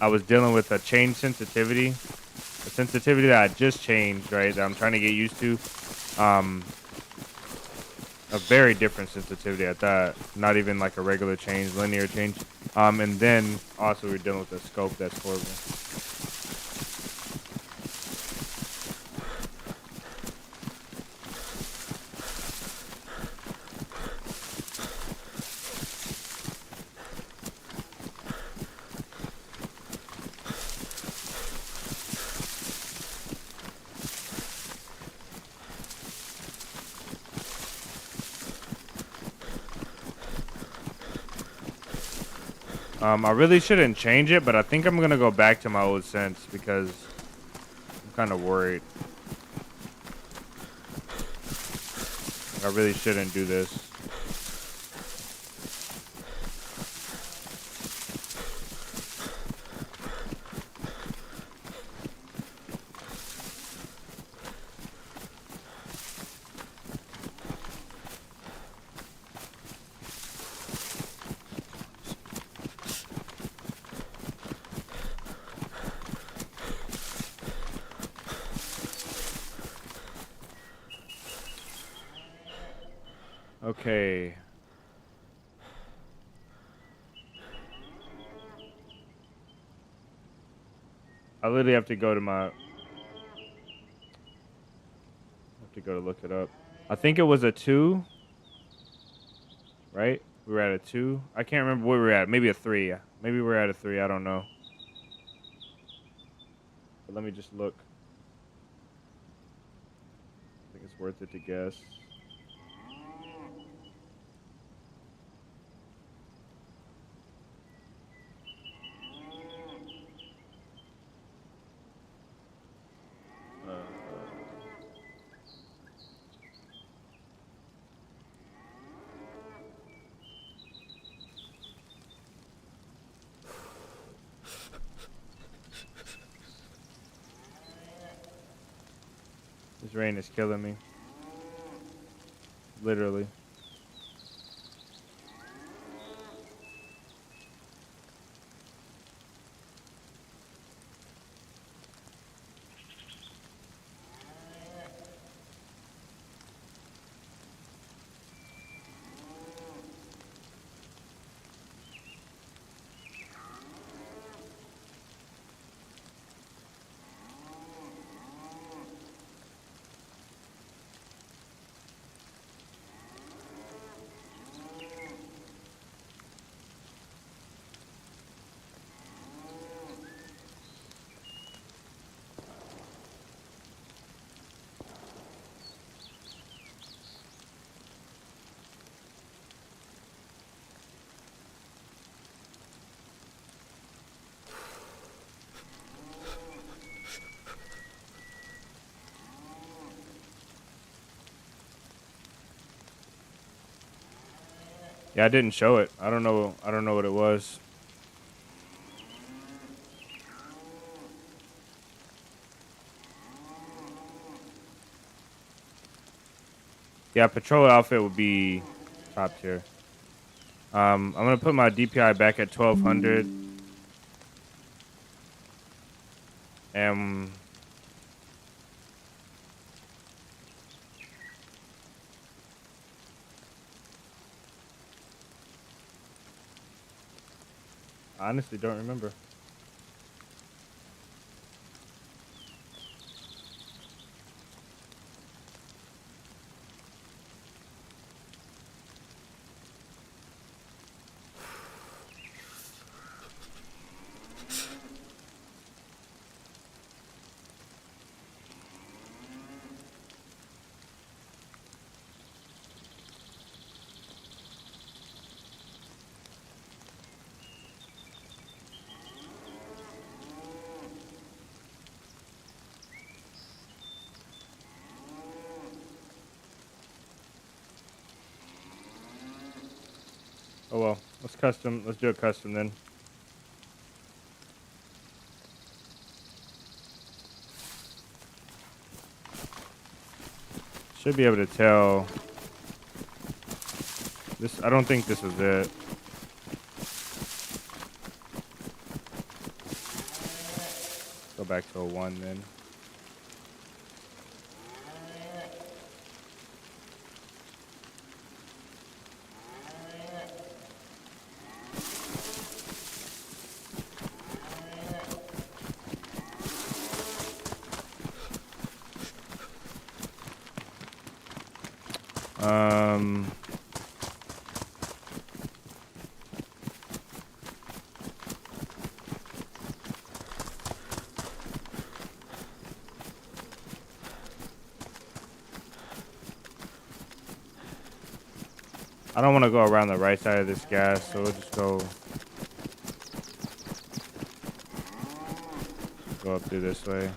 was dealing with a change sensitivity, a sensitivity that I just changed, right? That I'm trying to get used to. A very different sensitivity at that. Not even like a regular change, linear change. And then also we're dealing with a scope that's horrible. I really shouldn't change it, but I think I'm gonna go back to my old sense because I'm kind of worried. I really shouldn't do this. Okay. I literally have to go to my... I have to go to look it up. I think it was a 2. Right? We were at a 2. I can't remember where we were at. Maybe a 3. Maybe we're at a 3. I don't know. But let me just look. I think it's worth it to guess. This rain is killing me. Literally. Yeah, I didn't show it. I don't know what it was. Yeah, patrol outfit would be top tier. I'm gonna put my DPI back at 1200. And I honestly don't remember. Oh well, let's do it custom then. Should be able to tell. This, I don't think this was it. Go back to a 1 then. I don't want to go around the right side of this gas, so we'll just go up through this way.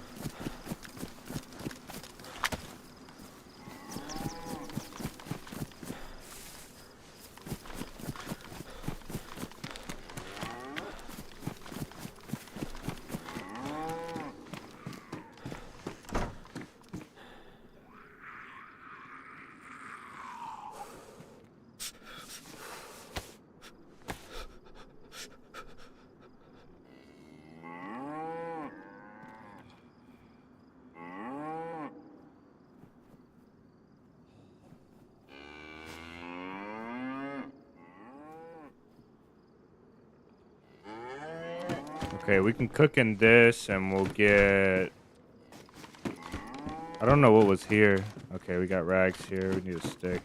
Okay, we can cook in this and we'll get... I don't know what was here. Okay, we got rags here. We need a stick.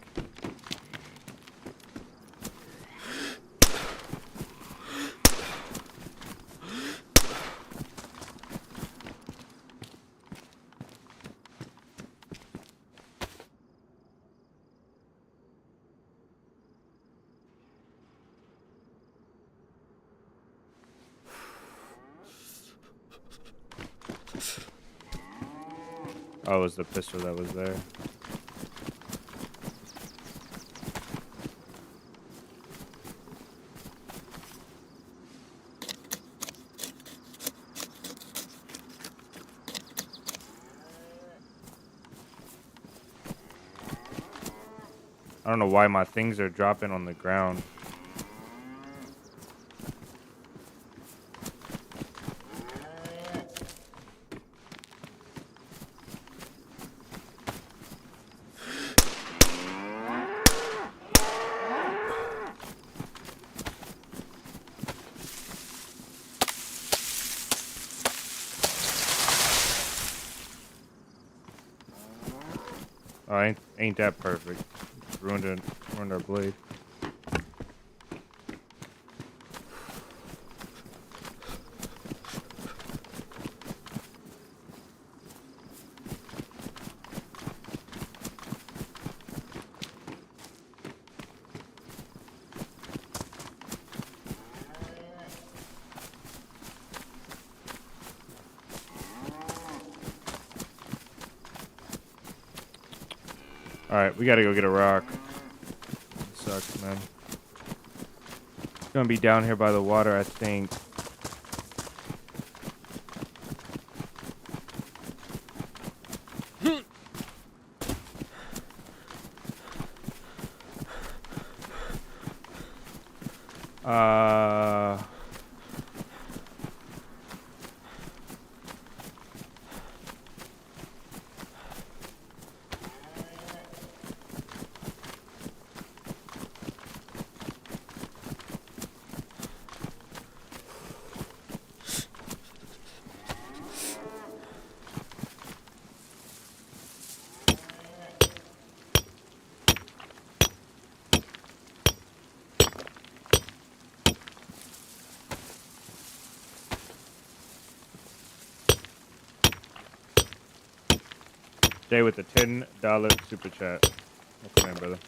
Oh, it was the pistol that was there. I don't know why my things are dropping on the ground. Oh, ain't that perfect. Ruined our blade. Alright, we gotta go get a rock. It sucks, man. It's gonna be down here by the water, I think. Jay with the $10 super chat. Welcome in, brother.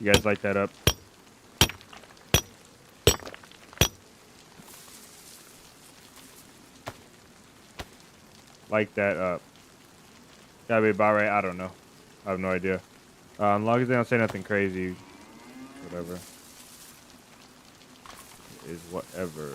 You guys like that up? Like that up. Gotta be about right. I don't know. I have no idea. As long as they don't say nothing crazy, whatever. It is whatever.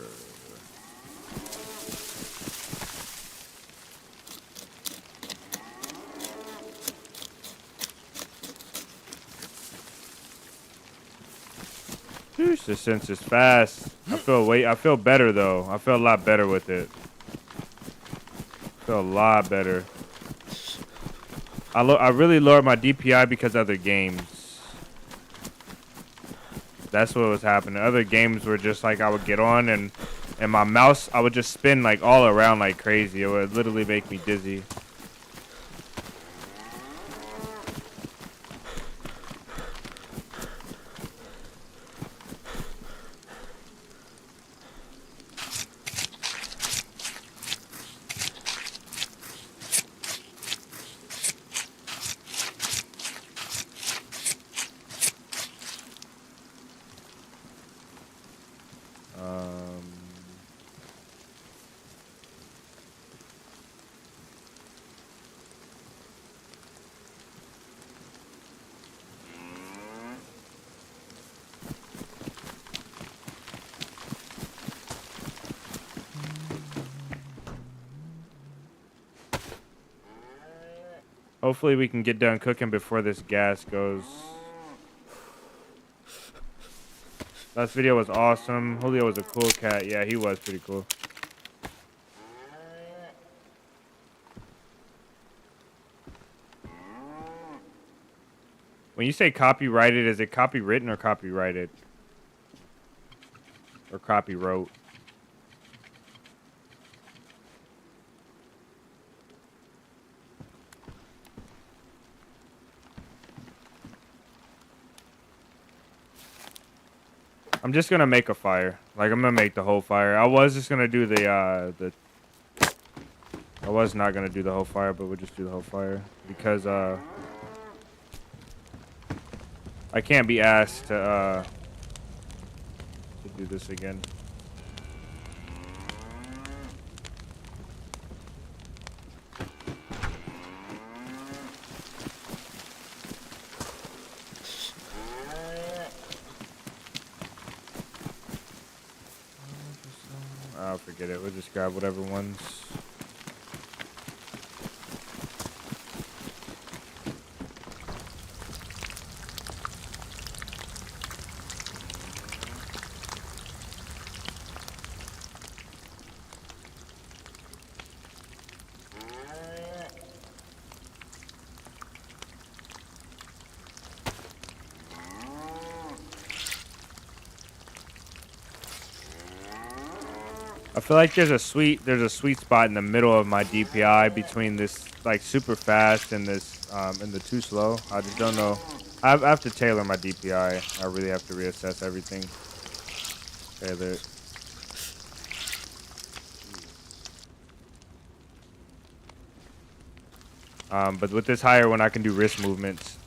Sheesh, this sense is fast. I feel better though. I feel a lot better with it. I feel a lot better. I really lowered my DPI because of other games. That's what was happening. Other games were just like I would get on and my mouse, I would just spin like all around like crazy. It would literally make me dizzy. Hopefully we can get done cooking before this gas goes. Last video was awesome. Julio was a cool cat. Yeah, he was pretty cool. When you say copyrighted, is it copywritten or copyrighted? Or copywrote? I'm just gonna make a fire. Like I'm gonna make the whole fire. I was just gonna do I was not gonna do the whole fire, but we'll just do the whole fire because I can't be asked to do this again. I'll forget it. We'll just grab whatever ones. I feel like there's a sweet spot in the middle of my DPI between this like super fast and this and the too slow. I just don't know. I have to tailor my DPI. I really have to reassess everything. Tailor it. But with this higher one, I can do wrist movements.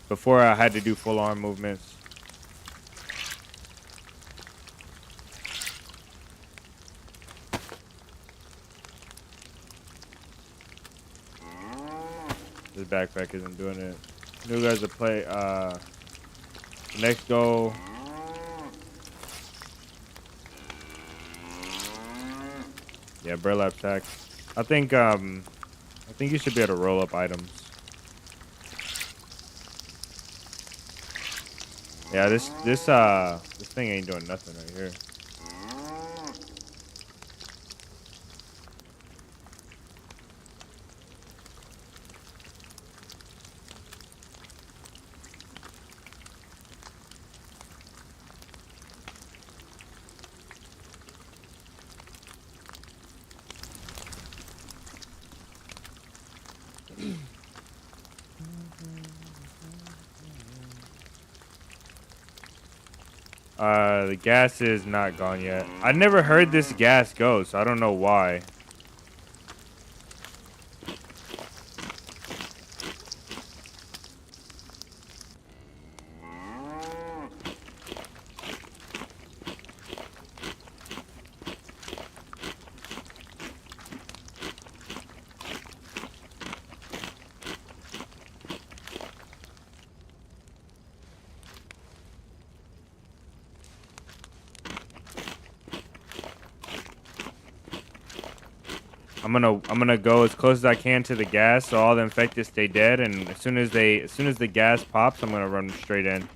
Before I had to do full arm movements. This backpack isn't doing it. New guys to play. Next goal. Yeah, burlap sack. I think you should be able to roll up items. Yeah, this thing ain't doing nothing right here. The gas is not gone yet. I never heard this gas go, so I don't know why. I'm gonna go as close as I can to the gas so all the infected stay dead, and as soon as the gas pops, I'm gonna run straight in.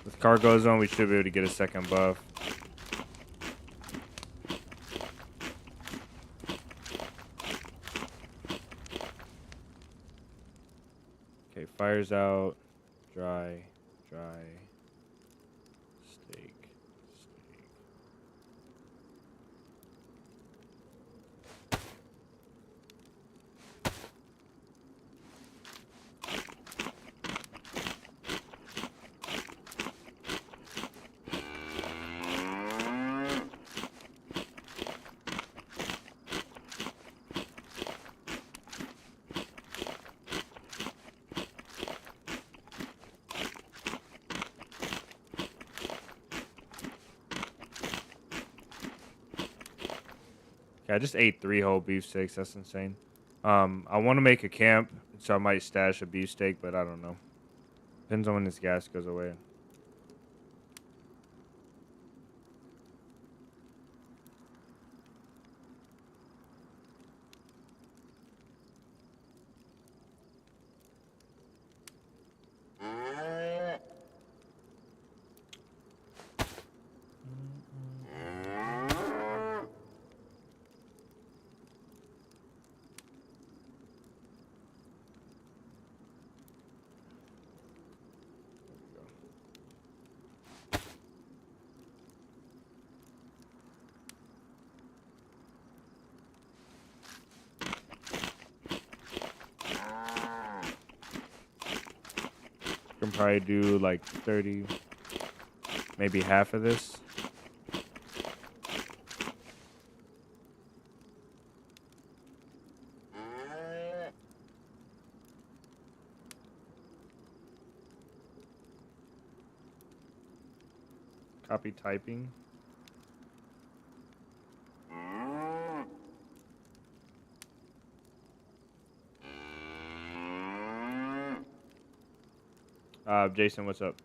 If car goes on, we should be able to get a second buff. Okay, fire's out. Dry. Steak. Okay, I just ate 3 whole beefsteaks. That's insane. I want to make a camp, so I might stash a beefsteak, but I don't know. Depends on when this gas goes away. Can probably do like 30, maybe half of this. Copy typing. Jason, what's up?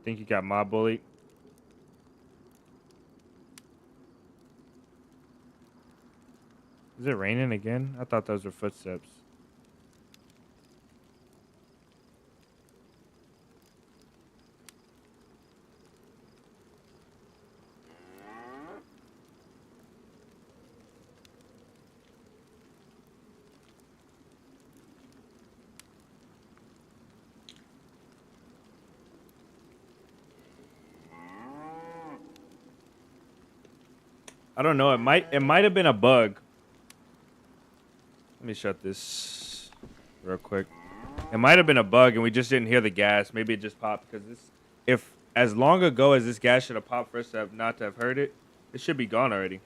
Think you got mob bullied? Is it raining again? I thought those were footsteps. I don't know. It might have been a bug. Let me shut this. real quick. It might have been a bug and we just didn't hear the gas. Maybe it just popped because this, if as long ago as this gas should have popped for us to have not to have heard it, it should be gone already.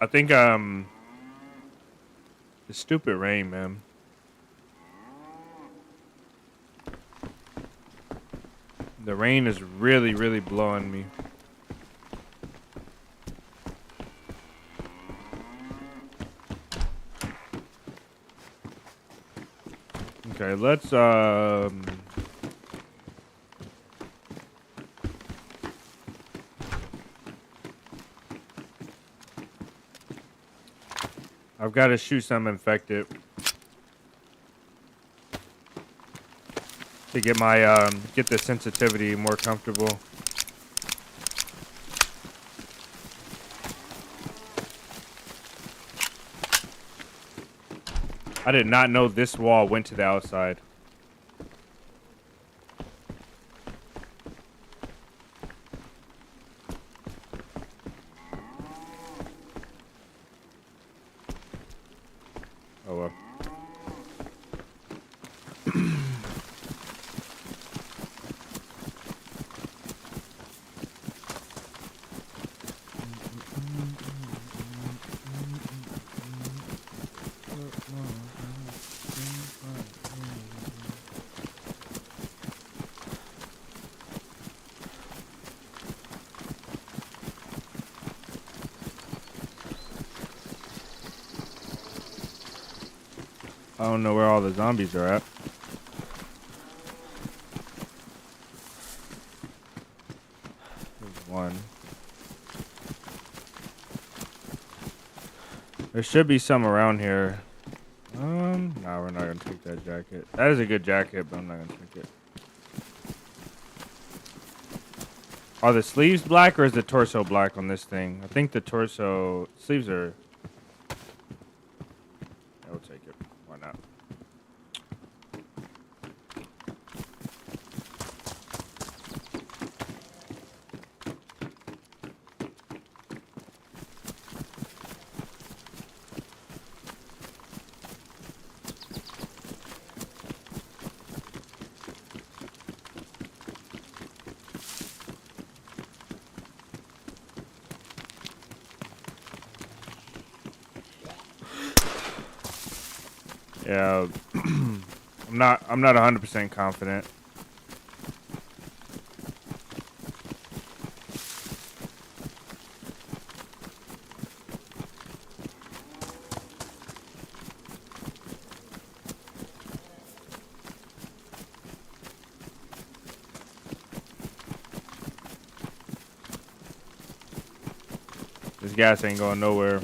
I think the stupid rain, man. The rain is really, really blowing me. Okay, let's I've got to shoot some infected to get my get the sensitivity more comfortable. I did not know this wall went to the outside. Oh well. I don't know where all the zombies are at. There's one. There should be some around here. No, we're not gonna take that jacket. That is a good jacket, but I'm not gonna take it. Are the sleeves black or is the torso black on this thing? I think the torso sleeves are. Yeah, we'll take it. Why not? Yeah, I'm not 100% confident. This gas ain't going nowhere.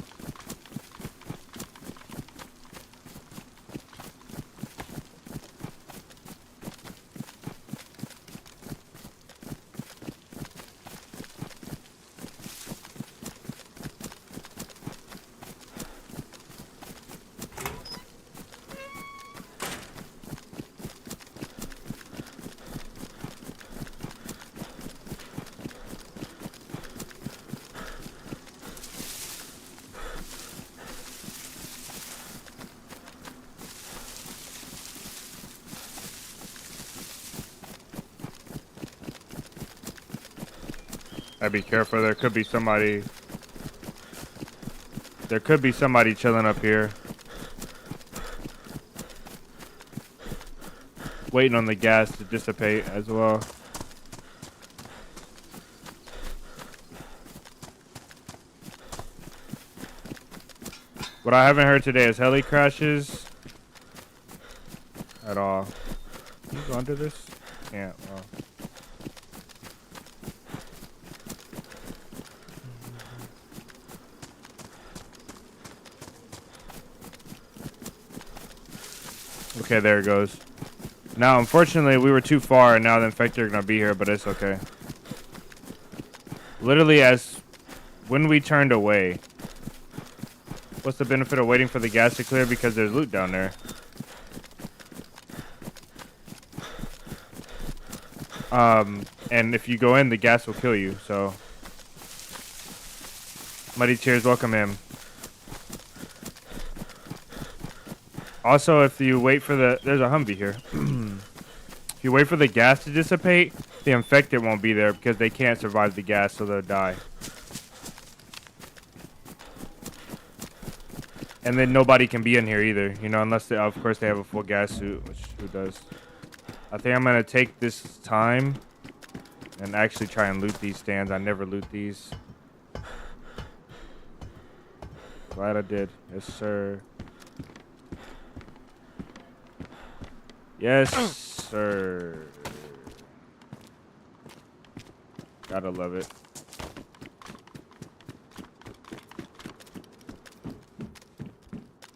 I'd be careful. There could be somebody. There could be somebody chilling up here. Waiting on the gas to dissipate as well. What I haven't heard today is heli crashes at all. Can you go under this? Can't. Well. Okay, there it goes. Now, unfortunately, we were too far, and now the infected are gonna be here, but it's okay. Literally, as when we turned away. What's the benefit of waiting for the gas to clear? Because there's loot down there. And if you go in, the gas will kill you, so. Muddy Cheers, welcome in. Also, if you wait for there's a Humvee here. If you wait for the gas to dissipate, the infected won't be there because they can't survive the gas, so they'll die. And then nobody can be in here either, you know, unless they, of course, they have a full gas suit, which who does? I think I'm gonna take this time and actually try and loot these stands. I never loot these. Glad I did. Yes, sir. Yes, sir. Gotta love it.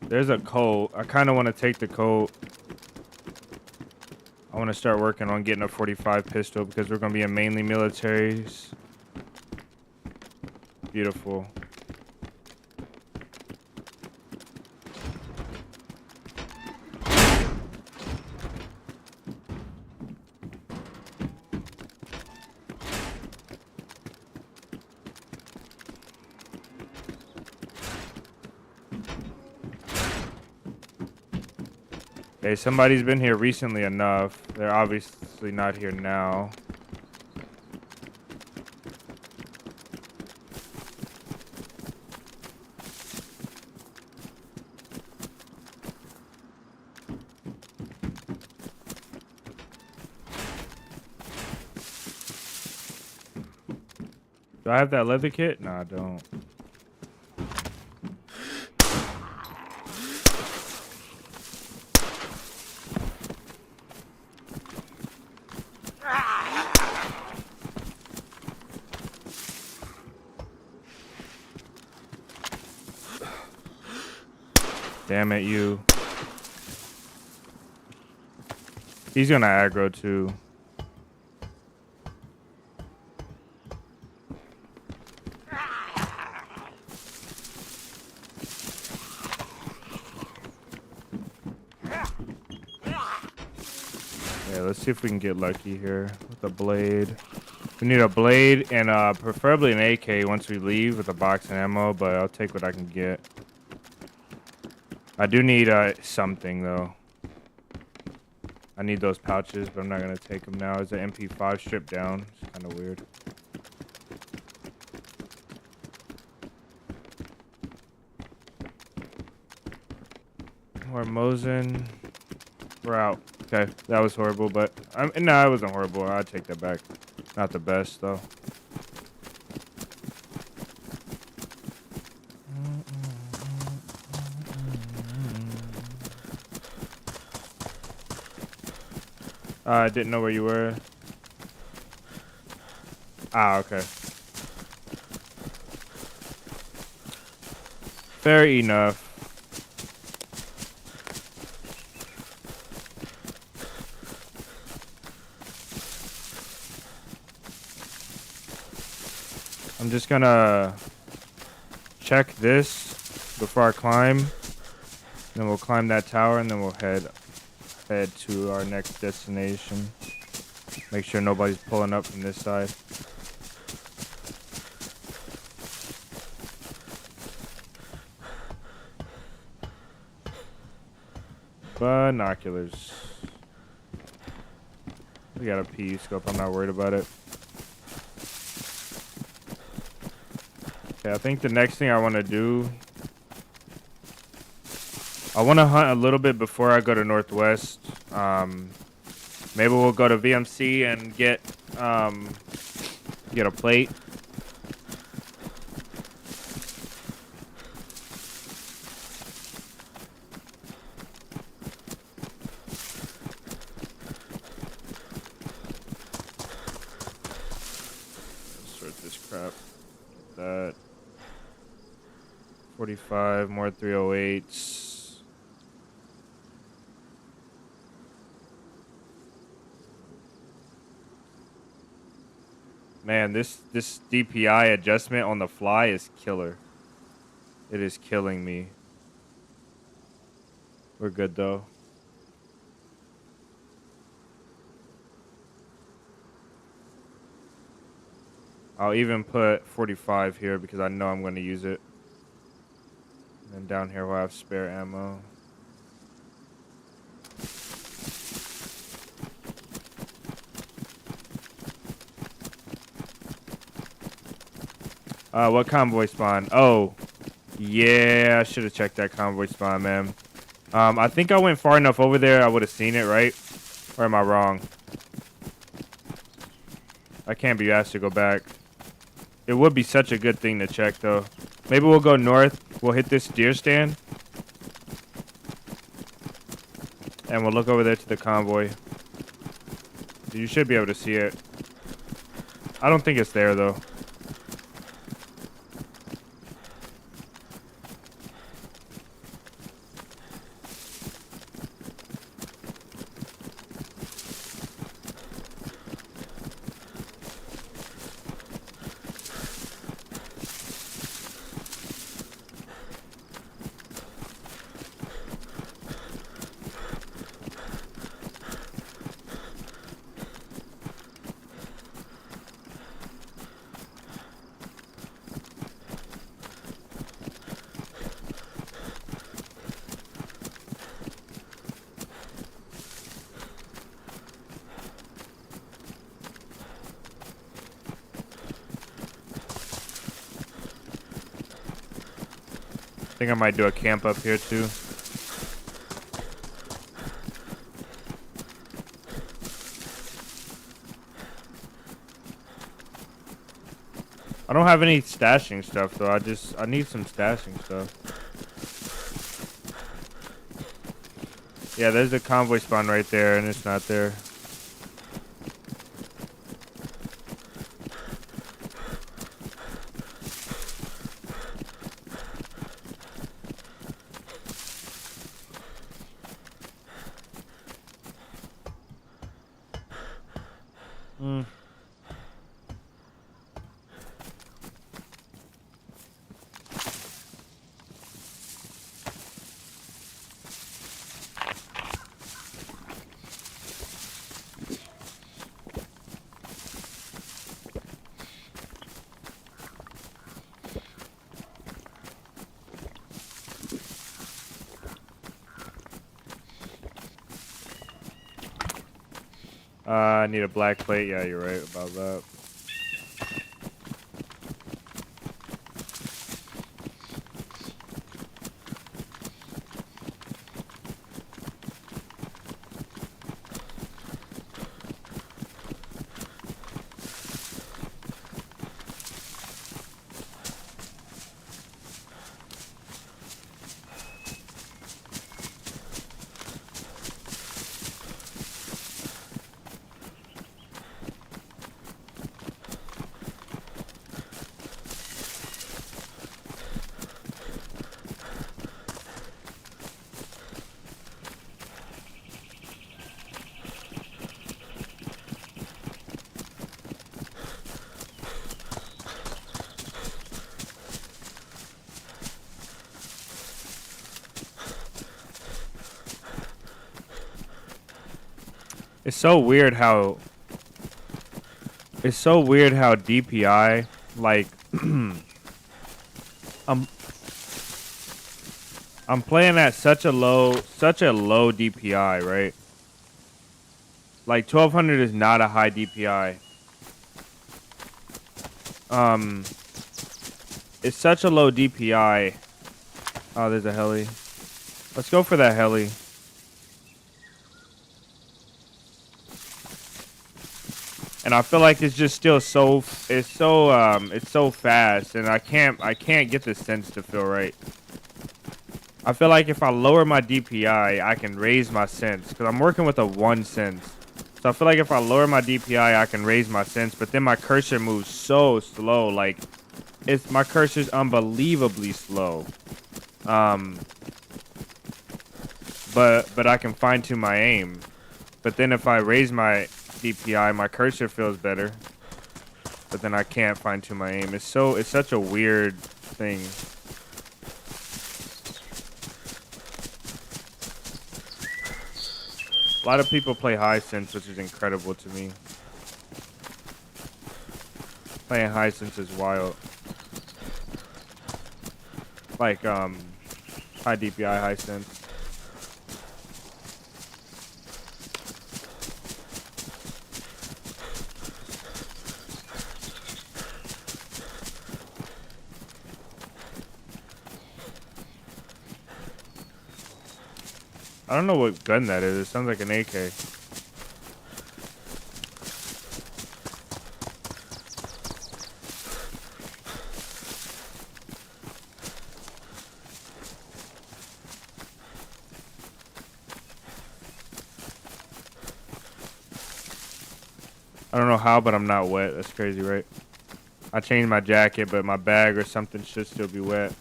There's a coat. I kind of want to take the coat. I want to start working on getting a 45 pistol because we're going to be in mainly militaries. Beautiful. Okay, somebody's been here recently enough. They're obviously not here now. Do I have that leather kit? No, I don't. Damn it, you. He's gonna aggro too. Yeah, let's see if we can get lucky here with a blade. We need a blade and preferably an AK once we leave with a box and ammo, but I'll take what I can get. I do need something though. I need those pouches, but I'm not gonna take them now. It's an MP5 stripped down. It's kind of weird. We're Mosin. We're out. Okay, that was horrible, but no, it wasn't horrible. I'd take that back. Not the best though. I didn't know where you were. Ah, okay. Fair enough. I'm just gonna check this before I climb. Then we'll climb that tower and then we'll head to our next destination. Make sure nobody's pulling up from this side. Binoculars. We got a PU scope. I'm not worried about it. Okay, I think the next thing I want to do I want to hunt a little bit before I go to Northwest. Maybe we'll go to VMC and get a plate. Sort this crap. That 45 more 308s. Man, this DPI adjustment on the fly is killer. It is killing me. We're good though. I'll even put 45 here because I know I'm going to use it. And down here we'll have spare ammo. What convoy spawn? Oh, yeah, I should have checked that convoy spawn, man. I think I went far enough over there, I would have seen it, right? Or am I wrong? I can't be asked to go back. It would be such a good thing to check, though. Maybe we'll go north. We'll hit this deer stand. And we'll look over there to the convoy. You should be able to see it. I don't think it's there, though. I think I might do a camp up here too. I don't have any stashing stuff though. I need some stashing stuff. Yeah, there's a convoy spawn right there and it's not there. I need a black plate. Yeah, you're right about that. It's so weird how DPI like I'm playing at such a low DPI, right? Like 1200 is not a high DPI. It's such a low DPI. Oh, there's a heli. Let's go for that heli. And I feel like it's just still it's so fast, and I can't get the sense to feel right. I feel like if I lower my DPI, I can raise my sense, because I'm working with a 1 sense. So I feel like if I lower my DPI, I can raise my sense, but then my cursor moves so slow. Like, my cursor's unbelievably slow. But I can fine tune my aim. But then if I raise my DPI, my cursor feels better. But then I can't fine tune my aim. It's such a weird thing. A lot of people play high sense, which is incredible to me. Playing high sense is wild. Like high DPI, high sense. I don't know what gun that is. It sounds like an AK. I don't know how, but I'm not wet. That's crazy, right? I changed my jacket, but my bag or something should still be wet.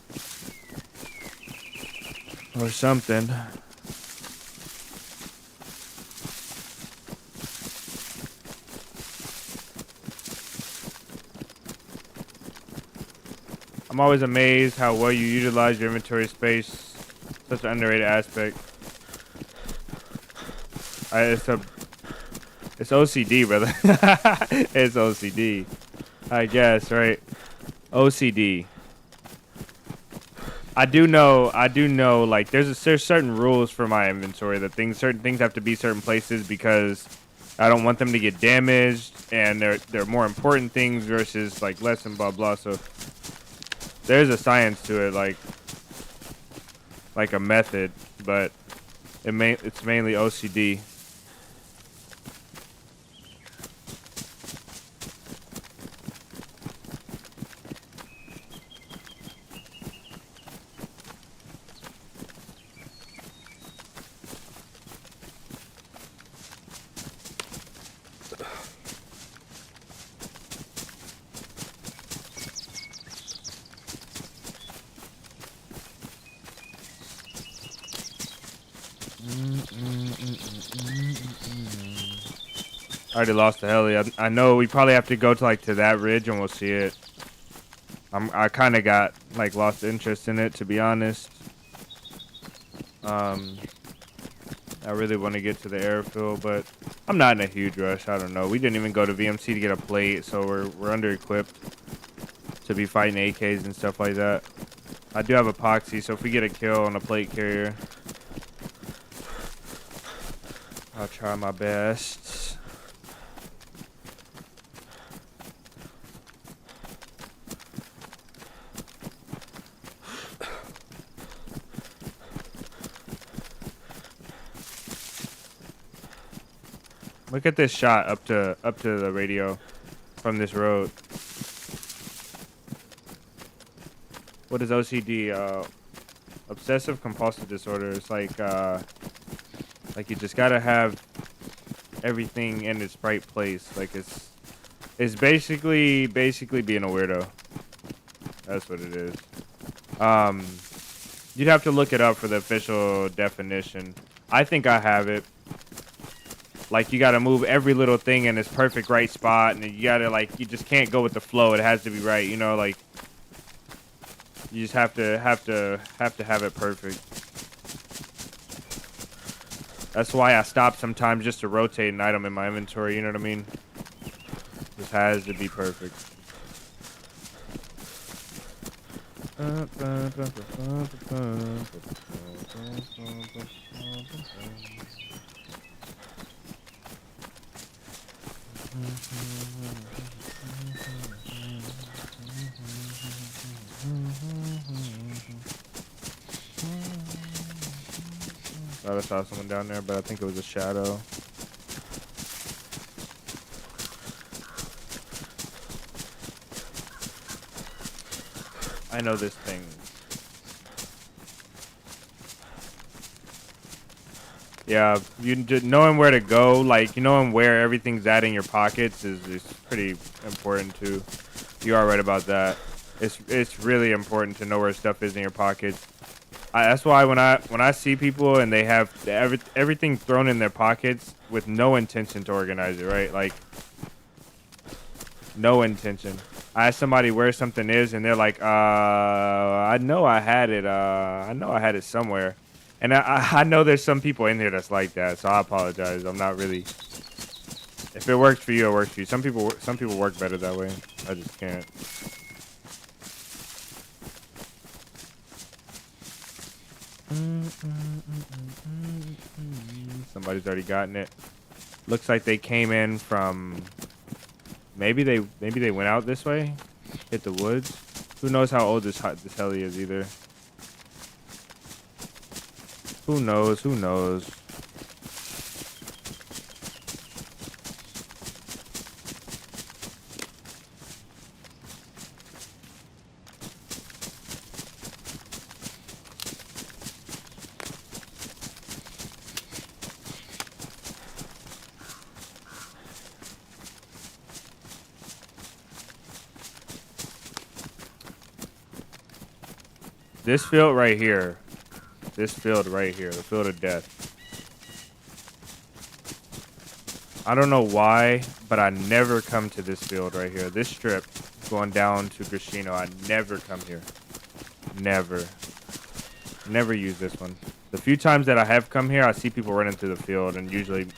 Or something. I'm always amazed how well you utilize your inventory space. Such an underrated aspect. It's OCD, brother. It's OCD. I guess, right? OCD. I do know, like, there's certain rules for my inventory that certain things have to be certain places because I don't want them to get damaged, and they're more important things versus, like, less and blah blah. So there's a science to it, like a method, but it's mainly OCD. I already lost the heli. I know we probably have to go to that ridge and we'll see it. I kind of got like lost interest in it, to be honest. I really want to get to the airfield, but I'm not in a huge rush. I don't know. We didn't even go to VMC to get a plate, so we're under equipped to be fighting AKs and stuff like that. I do have epoxy, so if we get a kill on a plate carrier, I'll try my best. Look at this shot up to the radio from this road. What is OCD? Obsessive compulsive disorder. It's like you just gotta have everything in its right place. Like it's basically being a weirdo. That's what it is. You'd have to look it up for the official definition. I think I have it. Like, you gotta move every little thing in its perfect right spot, and you gotta, like, you just can't go with the flow. It has to be right, you know, like, you just have to have it perfect. That's why I stop sometimes just to rotate an item in my inventory, you know what I mean? Just has to be perfect. Thought I saw someone down there, but I think it was a shadow. I know this thing. Yeah, you just knowing where to go, like knowing where everything's at in your pockets is pretty important too. You are right about that. It's really important to know where stuff is in your pockets. That's why when I see people and they have everything thrown in their pockets with no intention to organize it, right? Like no intention. I ask somebody where something is and they're like, I know I had it. I know I had it somewhere. And I know there's some people in here that's like that, so I apologize. I'm not really. If it works for you, it works for you. Some people work better that way. I just can't. Somebody's already gotten it. Looks like they came in from. Maybe they went out this way, hit the woods. Who knows how old this heli is either. Who knows? Who knows? This field right here. This field right here, the field of death. I don't know why, but I never come to this field right here. This strip going down to Grishino, I never come here. Never. Never use this one. The few times that I have come here, I see people running through the field, and usually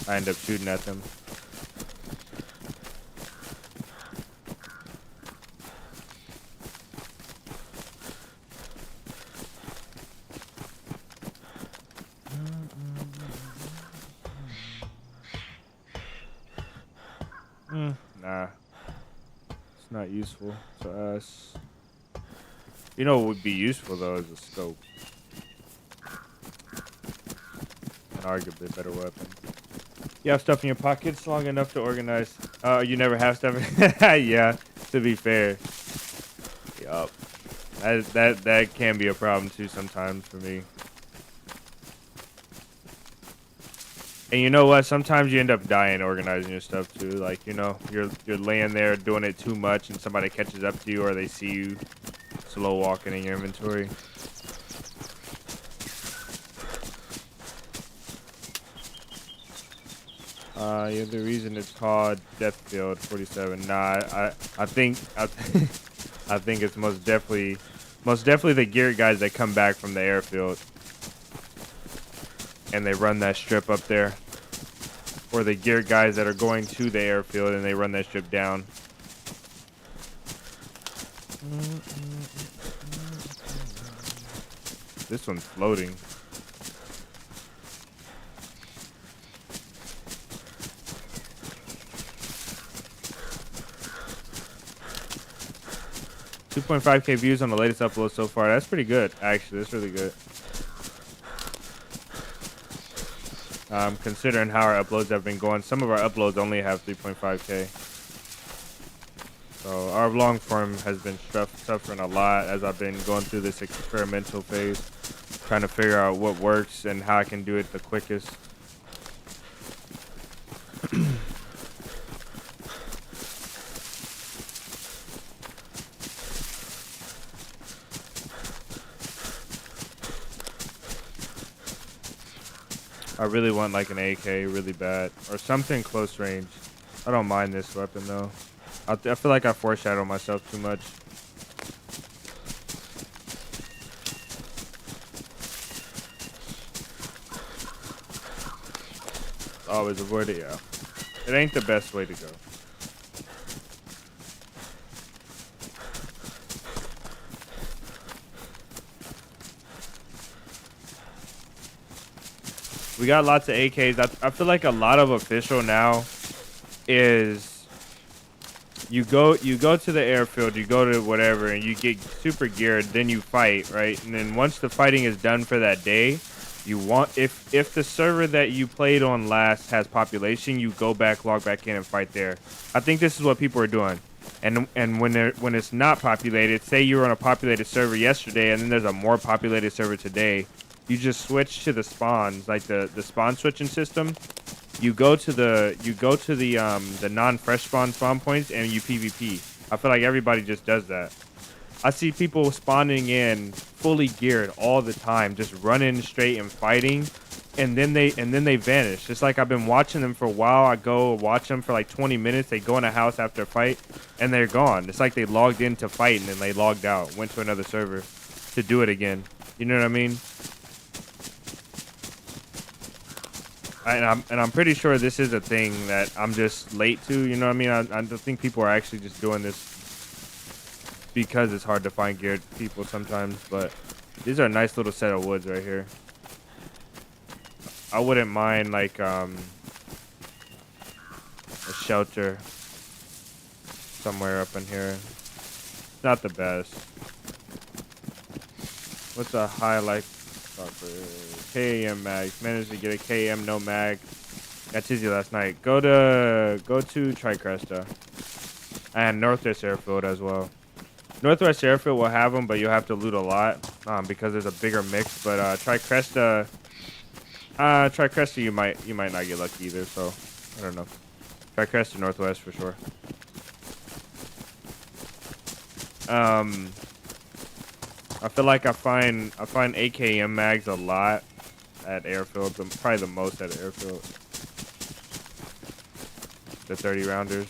I end up shooting at them. Nah. It's not useful to us. You know what would be useful, though, is a scope. An arguably better weapon. You have stuff in your pockets long enough to organize. You never have stuff. Yeah, to be fair. Yup. That can be a problem, too, sometimes for me. And you know what? Sometimes you end up dying organizing your stuff too. Like, you know, you're laying there doing it too much and somebody catches up to you or they see you slow walking in your inventory. Yeah, the reason it's called Death Field 47. Nah, I think I think it's most definitely the gear guys that come back from the airfield and they run that strip up there. Or the gear guys that are going to the airfield and they run that strip down. This one's floating. $2.5K views on the latest upload so far. That's pretty good, actually. That's really good. Considering how our uploads have been going, some of our uploads only have 3.5K. So our long form has been suffering a lot as I've been going through this experimental phase, trying to figure out what works and how I can do it the quickest. I really want like an AK really bad or something close range. I don't mind this weapon though. I feel like I foreshadow myself too much. Always avoid it, yeah. It ain't the best way to go. We got lots of AKs. I feel like a lot of official now is you go to the airfield, you go to whatever, and you get super geared, then you fight, right? And then once the fighting is done for that day, You want if the server that you played on last has population, you go back, log back in, and fight there. I think this is what people are doing. And when it's not populated, say you were on a populated server yesterday, and then there's a more populated server today, you just switch to the spawns, like the spawn switching system. You go to the non-fresh spawn points, and you PvP. I feel like everybody just does that. I see people spawning in fully geared all the time, just running straight and fighting, and then they vanish. It's like I've been watching them for a while. I go watch them for like 20 minutes. They go in a house after a fight, and they're gone. It's like they logged in to fight and then they logged out, went to another server to do it again. You know what I mean? And I'm pretty sure this is a thing that I'm just late to. You know what I mean? I don't think people are actually just doing this because it's hard to find geared people sometimes, but these are a nice little set of woods right here. I wouldn't mind like a shelter somewhere up in here. It's not the best. What's a highlight for KAM mags? Managed to get a KM no mag. Got Tizzy last night. Go to Tricresta and Northwest Airfield as well. Northwest Airfield will have them, but you'll have to loot a lot because there's a bigger mix. But Tricresta, you might not get lucky either. So I don't know. Tricresta Northwest for sure. I feel like I find AKM mags a lot at Airfield, but probably the most at Airfield. The 30 rounders.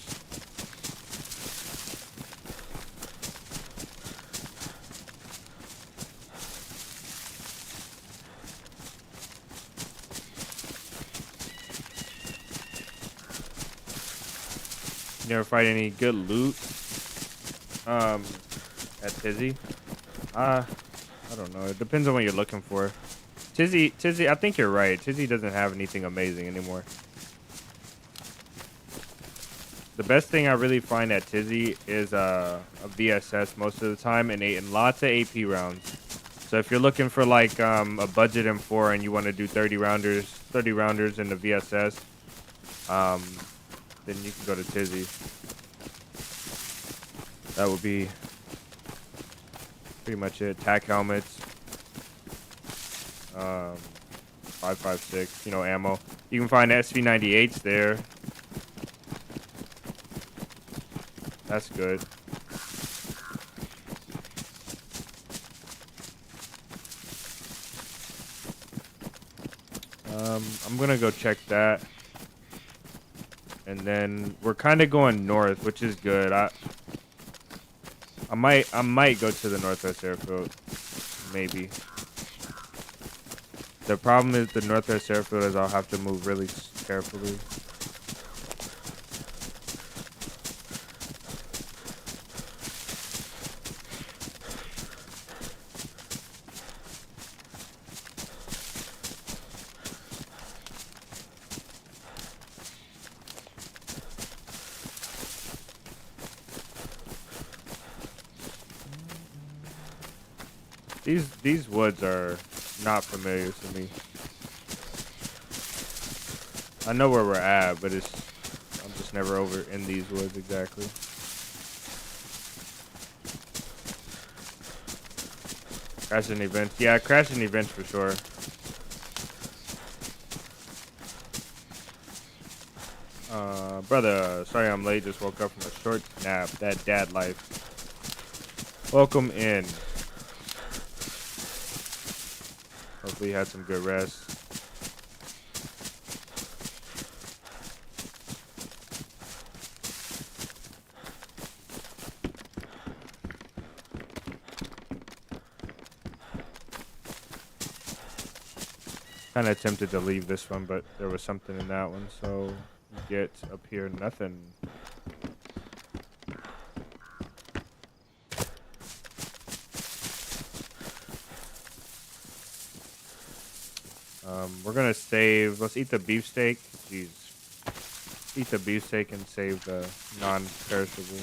You never find any good loot at Tizzy? I don't know. It depends on what you're looking for. Tizzy, I think you're right. Tizzy doesn't have anything amazing anymore. The best thing I really find at Tizzy is a VSS most of the time and lots of AP rounds. So if you're looking for like a budget M4 and you want to do 30 rounders in the VSS, then you can go to Tizzy. That would be pretty much it. Tac helmets, 5.56, ammo. You can find SV98s there. That's good. I'm gonna go check that. And then we're kind of going north, which is good. I might go to the Northwest Airfield, maybe. The problem is the Northwest Airfield is I'll have to move really carefully. These woods are not familiar to me. I know where we're at, but I'm just never over in these woods exactly. Crashing events. Yeah, crashing events for sure. Brother, sorry I'm late. Just woke up from a short nap. That dad life. Welcome in. Hopefully you had some good rest. Kind of tempted to leave this one, but there was something in that one, so get up here nothing. We're gonna save. Let's eat the beefsteak. Jeez, eat the beefsteak and save the non-perishable.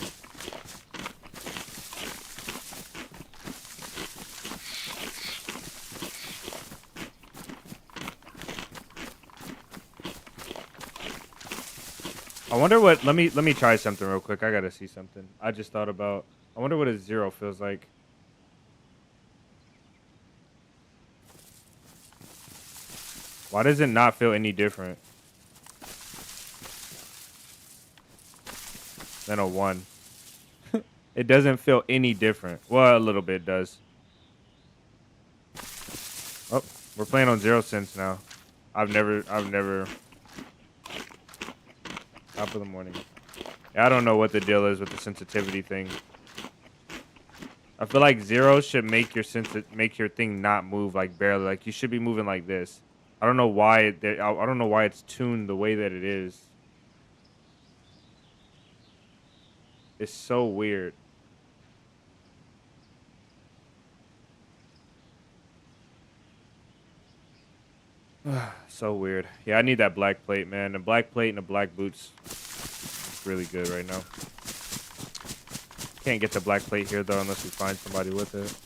I wonder what. Let me try something real quick. I gotta see something. I just thought about. I wonder what a 0 feels like. Why does it not feel any different than a 1? It doesn't feel any different. Well, a little bit does. Oh, we're playing on 0 cents now. I've never. Top of the morning. Yeah, I don't know what the deal is with the sensitivity thing. I feel like 0 should make your thing not move like barely. Like you should be moving like this. I don't know why I don't know why it's tuned the way that it is. It's so weird. So weird. Yeah, I need that black plate, man. A black plate and a black boots. It's really good right now. Can't get the black plate here though unless we find somebody with it.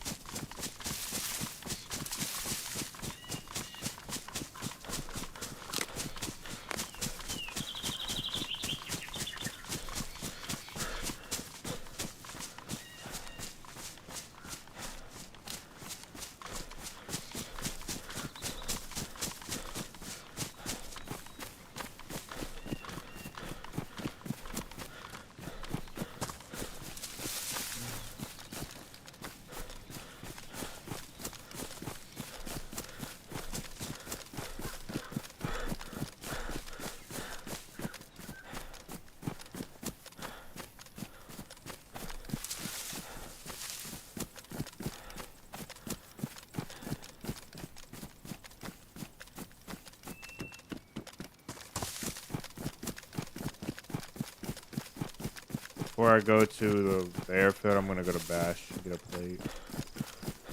Before I go to the airfield, I'm gonna go to Bash and get a plate.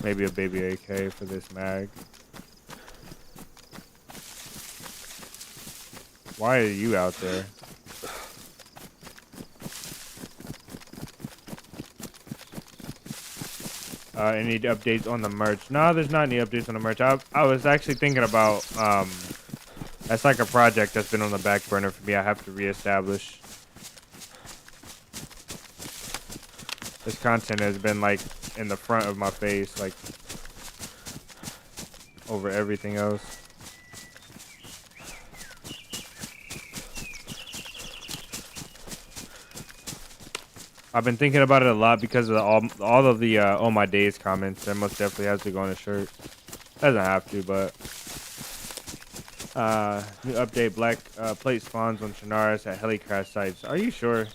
Maybe a baby AK for this mag. Why are you out there? Any updates on the merch? No, there's not any updates on the merch. I was actually thinking about that's like a project that's been on the back burner for me. I have to reestablish. This content has been like in the front of my face, like over everything else. I've been thinking about it a lot because of all of the "Oh my days" comments. That most definitely has to go on a shirt. Doesn't have to, but new update: black plate spawns on Chinaris at helicraft sites. Are you sure?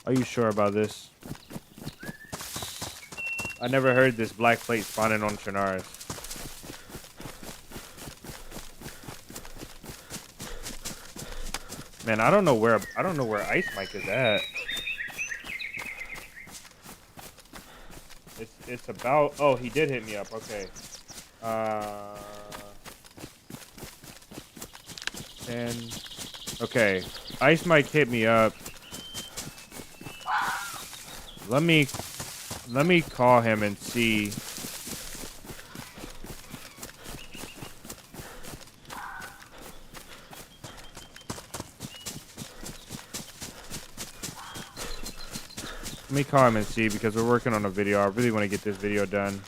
Are you sure about this? I never heard this black plate spawning on Chinaris. Man, I don't know where Ice Mike is at. It's about. Oh, he did hit me up. Okay. And okay, Ice Mike hit me up. Let me call him and see. Let me call him and see because we're working on a video. I really want to get this video done.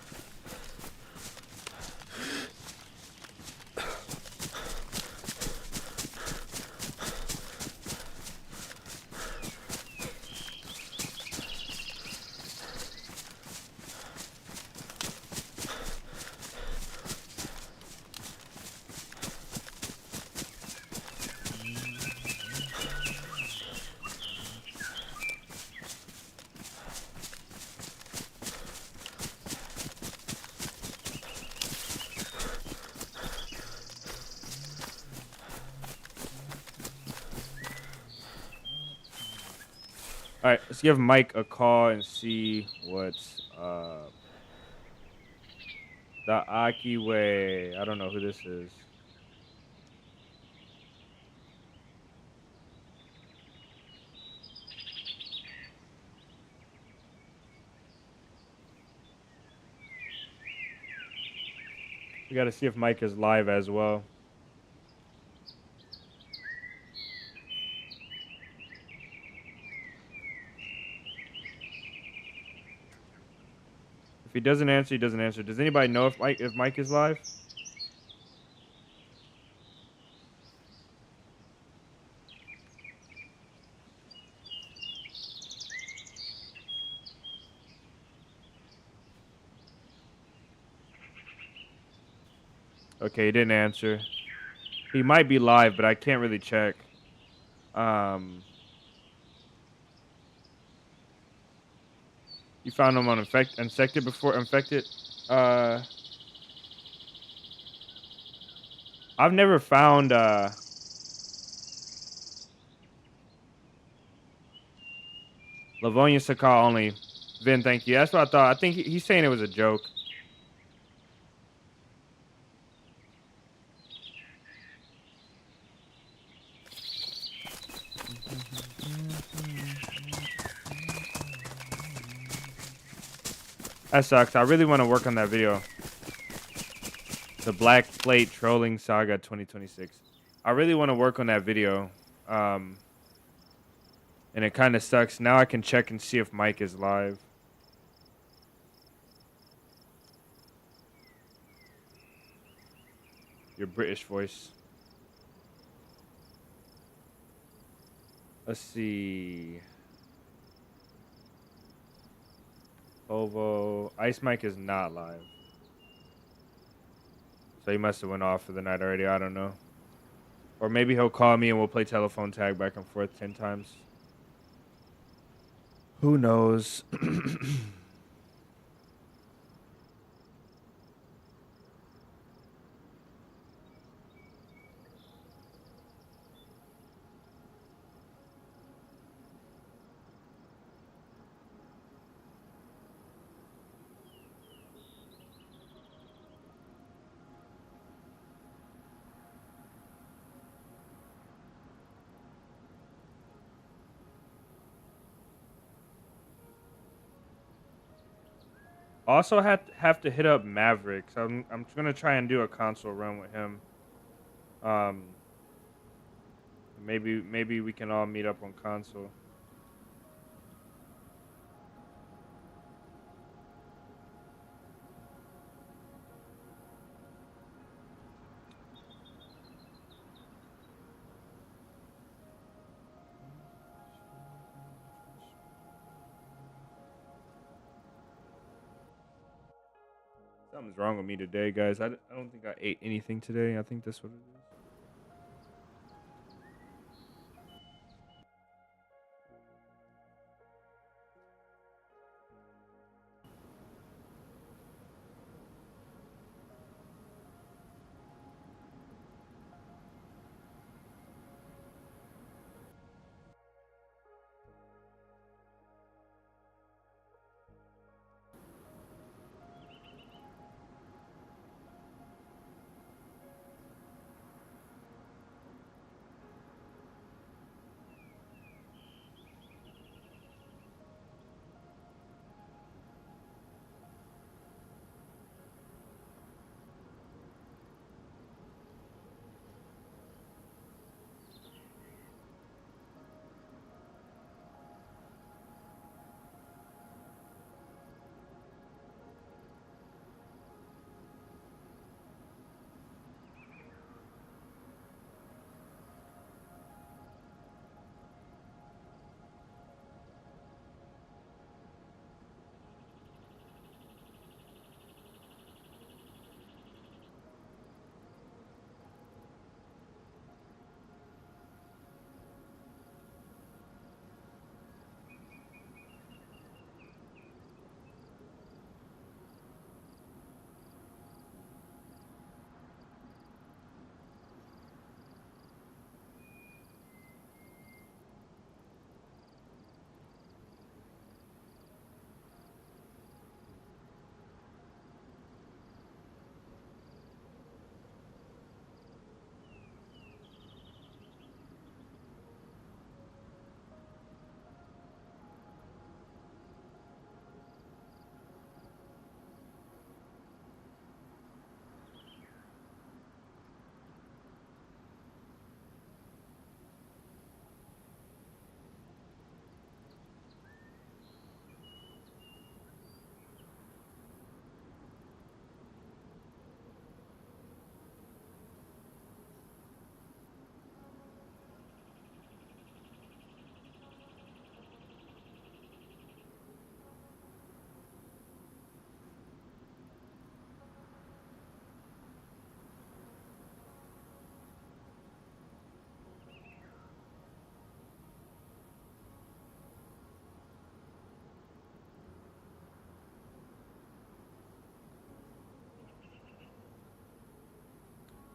All right, let's give Mike a call and see what's up. The Aki way. I don't know who this is. We gotta see if Mike is live as well. If he doesn't answer, he doesn't answer. Does anybody know if Mike is live? Okay, he didn't answer. He might be live, but I can't really check. You found him on infected before infected. I've never found Livonia Sakal only. Vin, thank you. That's what I thought. I think he's saying it was a joke. That sucks. I really want to work on that video. The Black Plate Trolling Saga 2026. I really want to work on that video. And it kind of sucks. Now I can check and see if Mike is live. Your British voice. Let's see. Ovo. Ice Mike is not live. So he must have went off for the night already. I don't know. Or maybe he'll call me and we'll play telephone tag back and forth 10 times. Who knows? Also have to hit up Mavericks. I'm gonna try and do a console run with him. Maybe we can all meet up on console. Something's wrong with me today, guys. I don't think I ate anything today. I think that's what it is.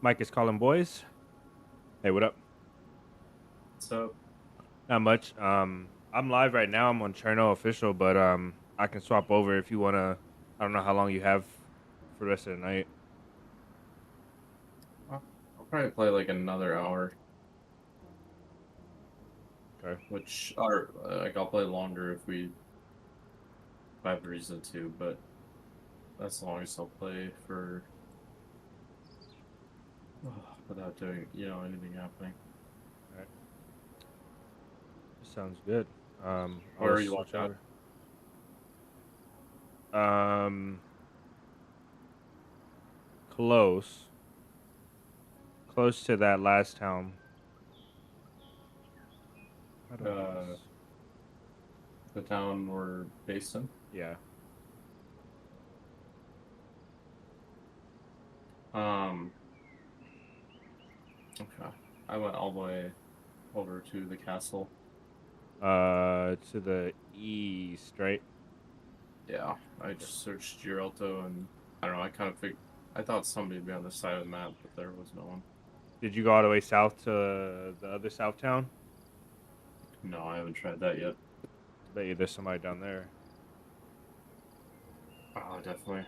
Mike is calling boys. Hey, what up? So, Not much. I'm live right now. I'm on Cherno official, but I can swap over if you wanna. I don't know how long you have for the rest of the night. I'll probably play like another hour, Okay. which are like I'll play longer if I have reason to, but that's the longest I'll play for without doing anything happening. All right. Sounds good. Where I'll are you switch watching over. Close. Close to that last town. How do I do at? this? The town we're based in. Yeah. Um. Okay. I went all the way over to the castle. To the east, right? Yeah, I just searched Gibraltar and I don't know. I thought somebody would be on the side of the map, but there was no one. Did you go all the way south to the other south town? No, I haven't tried that yet. Bet you there's somebody down there. Oh, definitely.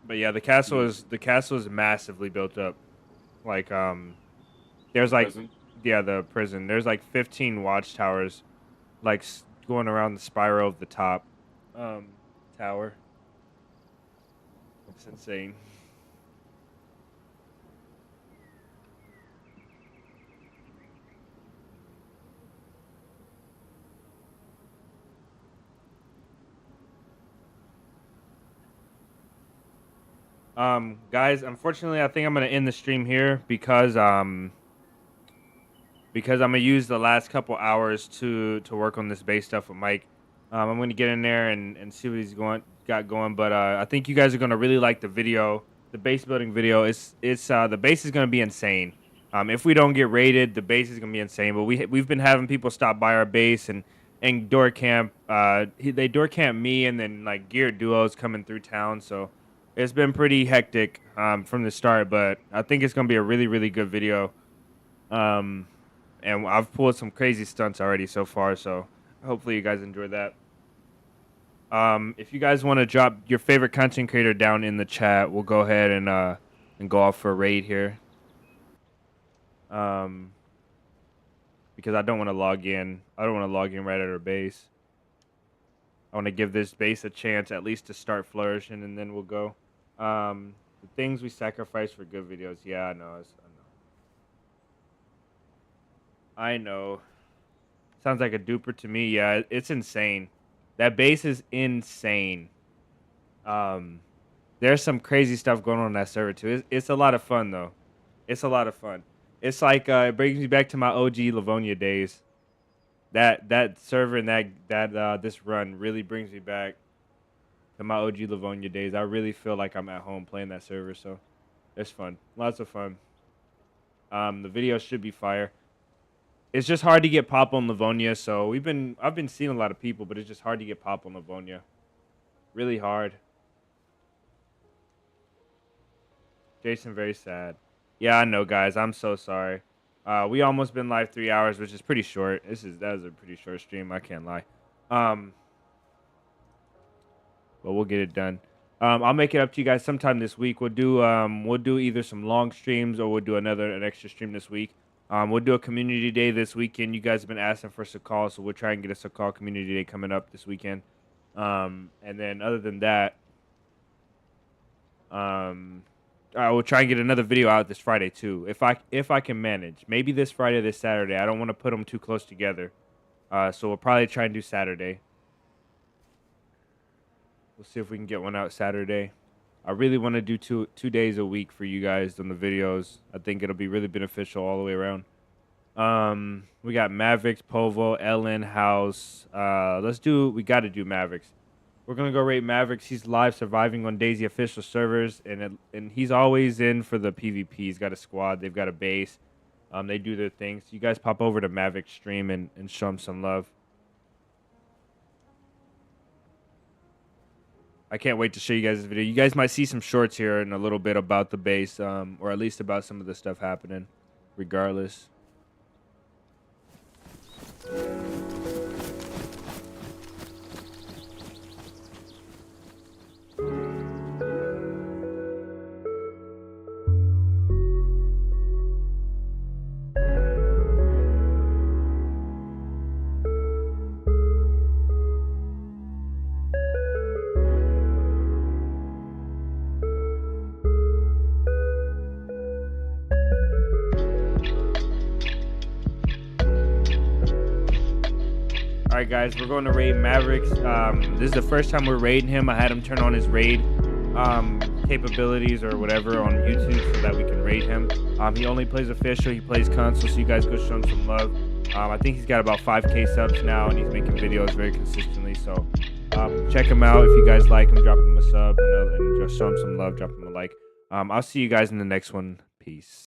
But yeah, the castle is massively built up. Like there's like Prison? the prison. There's like 15 watchtowers, like going around the spiral of the top tower. It's insane. Guys, unfortunately, I think I'm gonna end the stream here because I'm gonna use the last couple hours to work on this base stuff with Mike. I'm gonna get in there and see what he's got going. But I think you guys are gonna really like the video, the base building video. It's the base is gonna be insane. If we don't get raided, the base is gonna be insane. But we've been having people stop by our base and door camp. They door camp me, and then like geared duos coming through town. So it's been pretty hectic from the start. But I think it's gonna be a really really good video. And I've pulled some crazy stunts already so far, so hopefully you guys enjoy that. If you guys want to drop your favorite content creator down in the chat, we'll go ahead and go off for a raid here. Because I don't want to log in. I don't want to log in right at our base. I want to give this base a chance at least to start flourishing, and then we'll go. The things we sacrifice for good videos. Yeah, I know. I know. Sounds like a duper to me. Yeah, it's insane. That base is insane. There's some crazy stuff going on that server too. It's a lot of fun though. It's a lot of fun. It's like it brings me back to my OG Livonia days. That server and that this run really brings me back to my OG Livonia days. I really feel like I'm at home playing that server. So it's fun. Lots of fun. The video should be fire. It's just hard to get pop on Livonia, so I've been seeing a lot of people, but it's just hard to get pop on Livonia. Really hard. Jason, very sad. Yeah, I know, guys. I'm so sorry. We almost been live 3 hours, which is pretty short. That was a pretty short stream. I can't lie. But we'll get it done. I'll make it up to you guys sometime this week. We'll do either some long streams or we'll do an extra stream this week. We'll do a community day this weekend. You guys have been asking for Sakal, so we'll try and get a Sakal community day coming up this weekend. And then other than that, I will try and get another video out this Friday too, if I can manage. Maybe this Friday, this Saturday. I don't want to put them too close together, so we'll probably try and do Saturday. We'll see if we can get one out Saturday. I really want to do two days a week for you guys on the videos. I think it'll be really beneficial all the way around. We got Mavericks, Povo, Ellen, House. We got to do Mavericks. We're going to go rate Mavericks. He's live surviving on DayZ official servers, and he's always in for the PvP. He's got a squad. They've got a base. They do their things. You guys pop over to Mavericks stream and show him some love. I can't wait to show you guys this video. You guys might see some shorts here in a little bit about the base, or at least about some of the stuff happening, regardless. Alright guys, we're going to raid Mavericks. This is the first time we're raiding him. I had him turn on his raid capabilities or whatever on YouTube so that we can raid him. He only plays official, he plays console, so you guys go show him some love. I think he's got about 5K subs now and he's making videos very consistently, so check him out. If you guys like him, drop him a sub and just show him some love, drop him a like. I'll see you guys in the next one. Peace.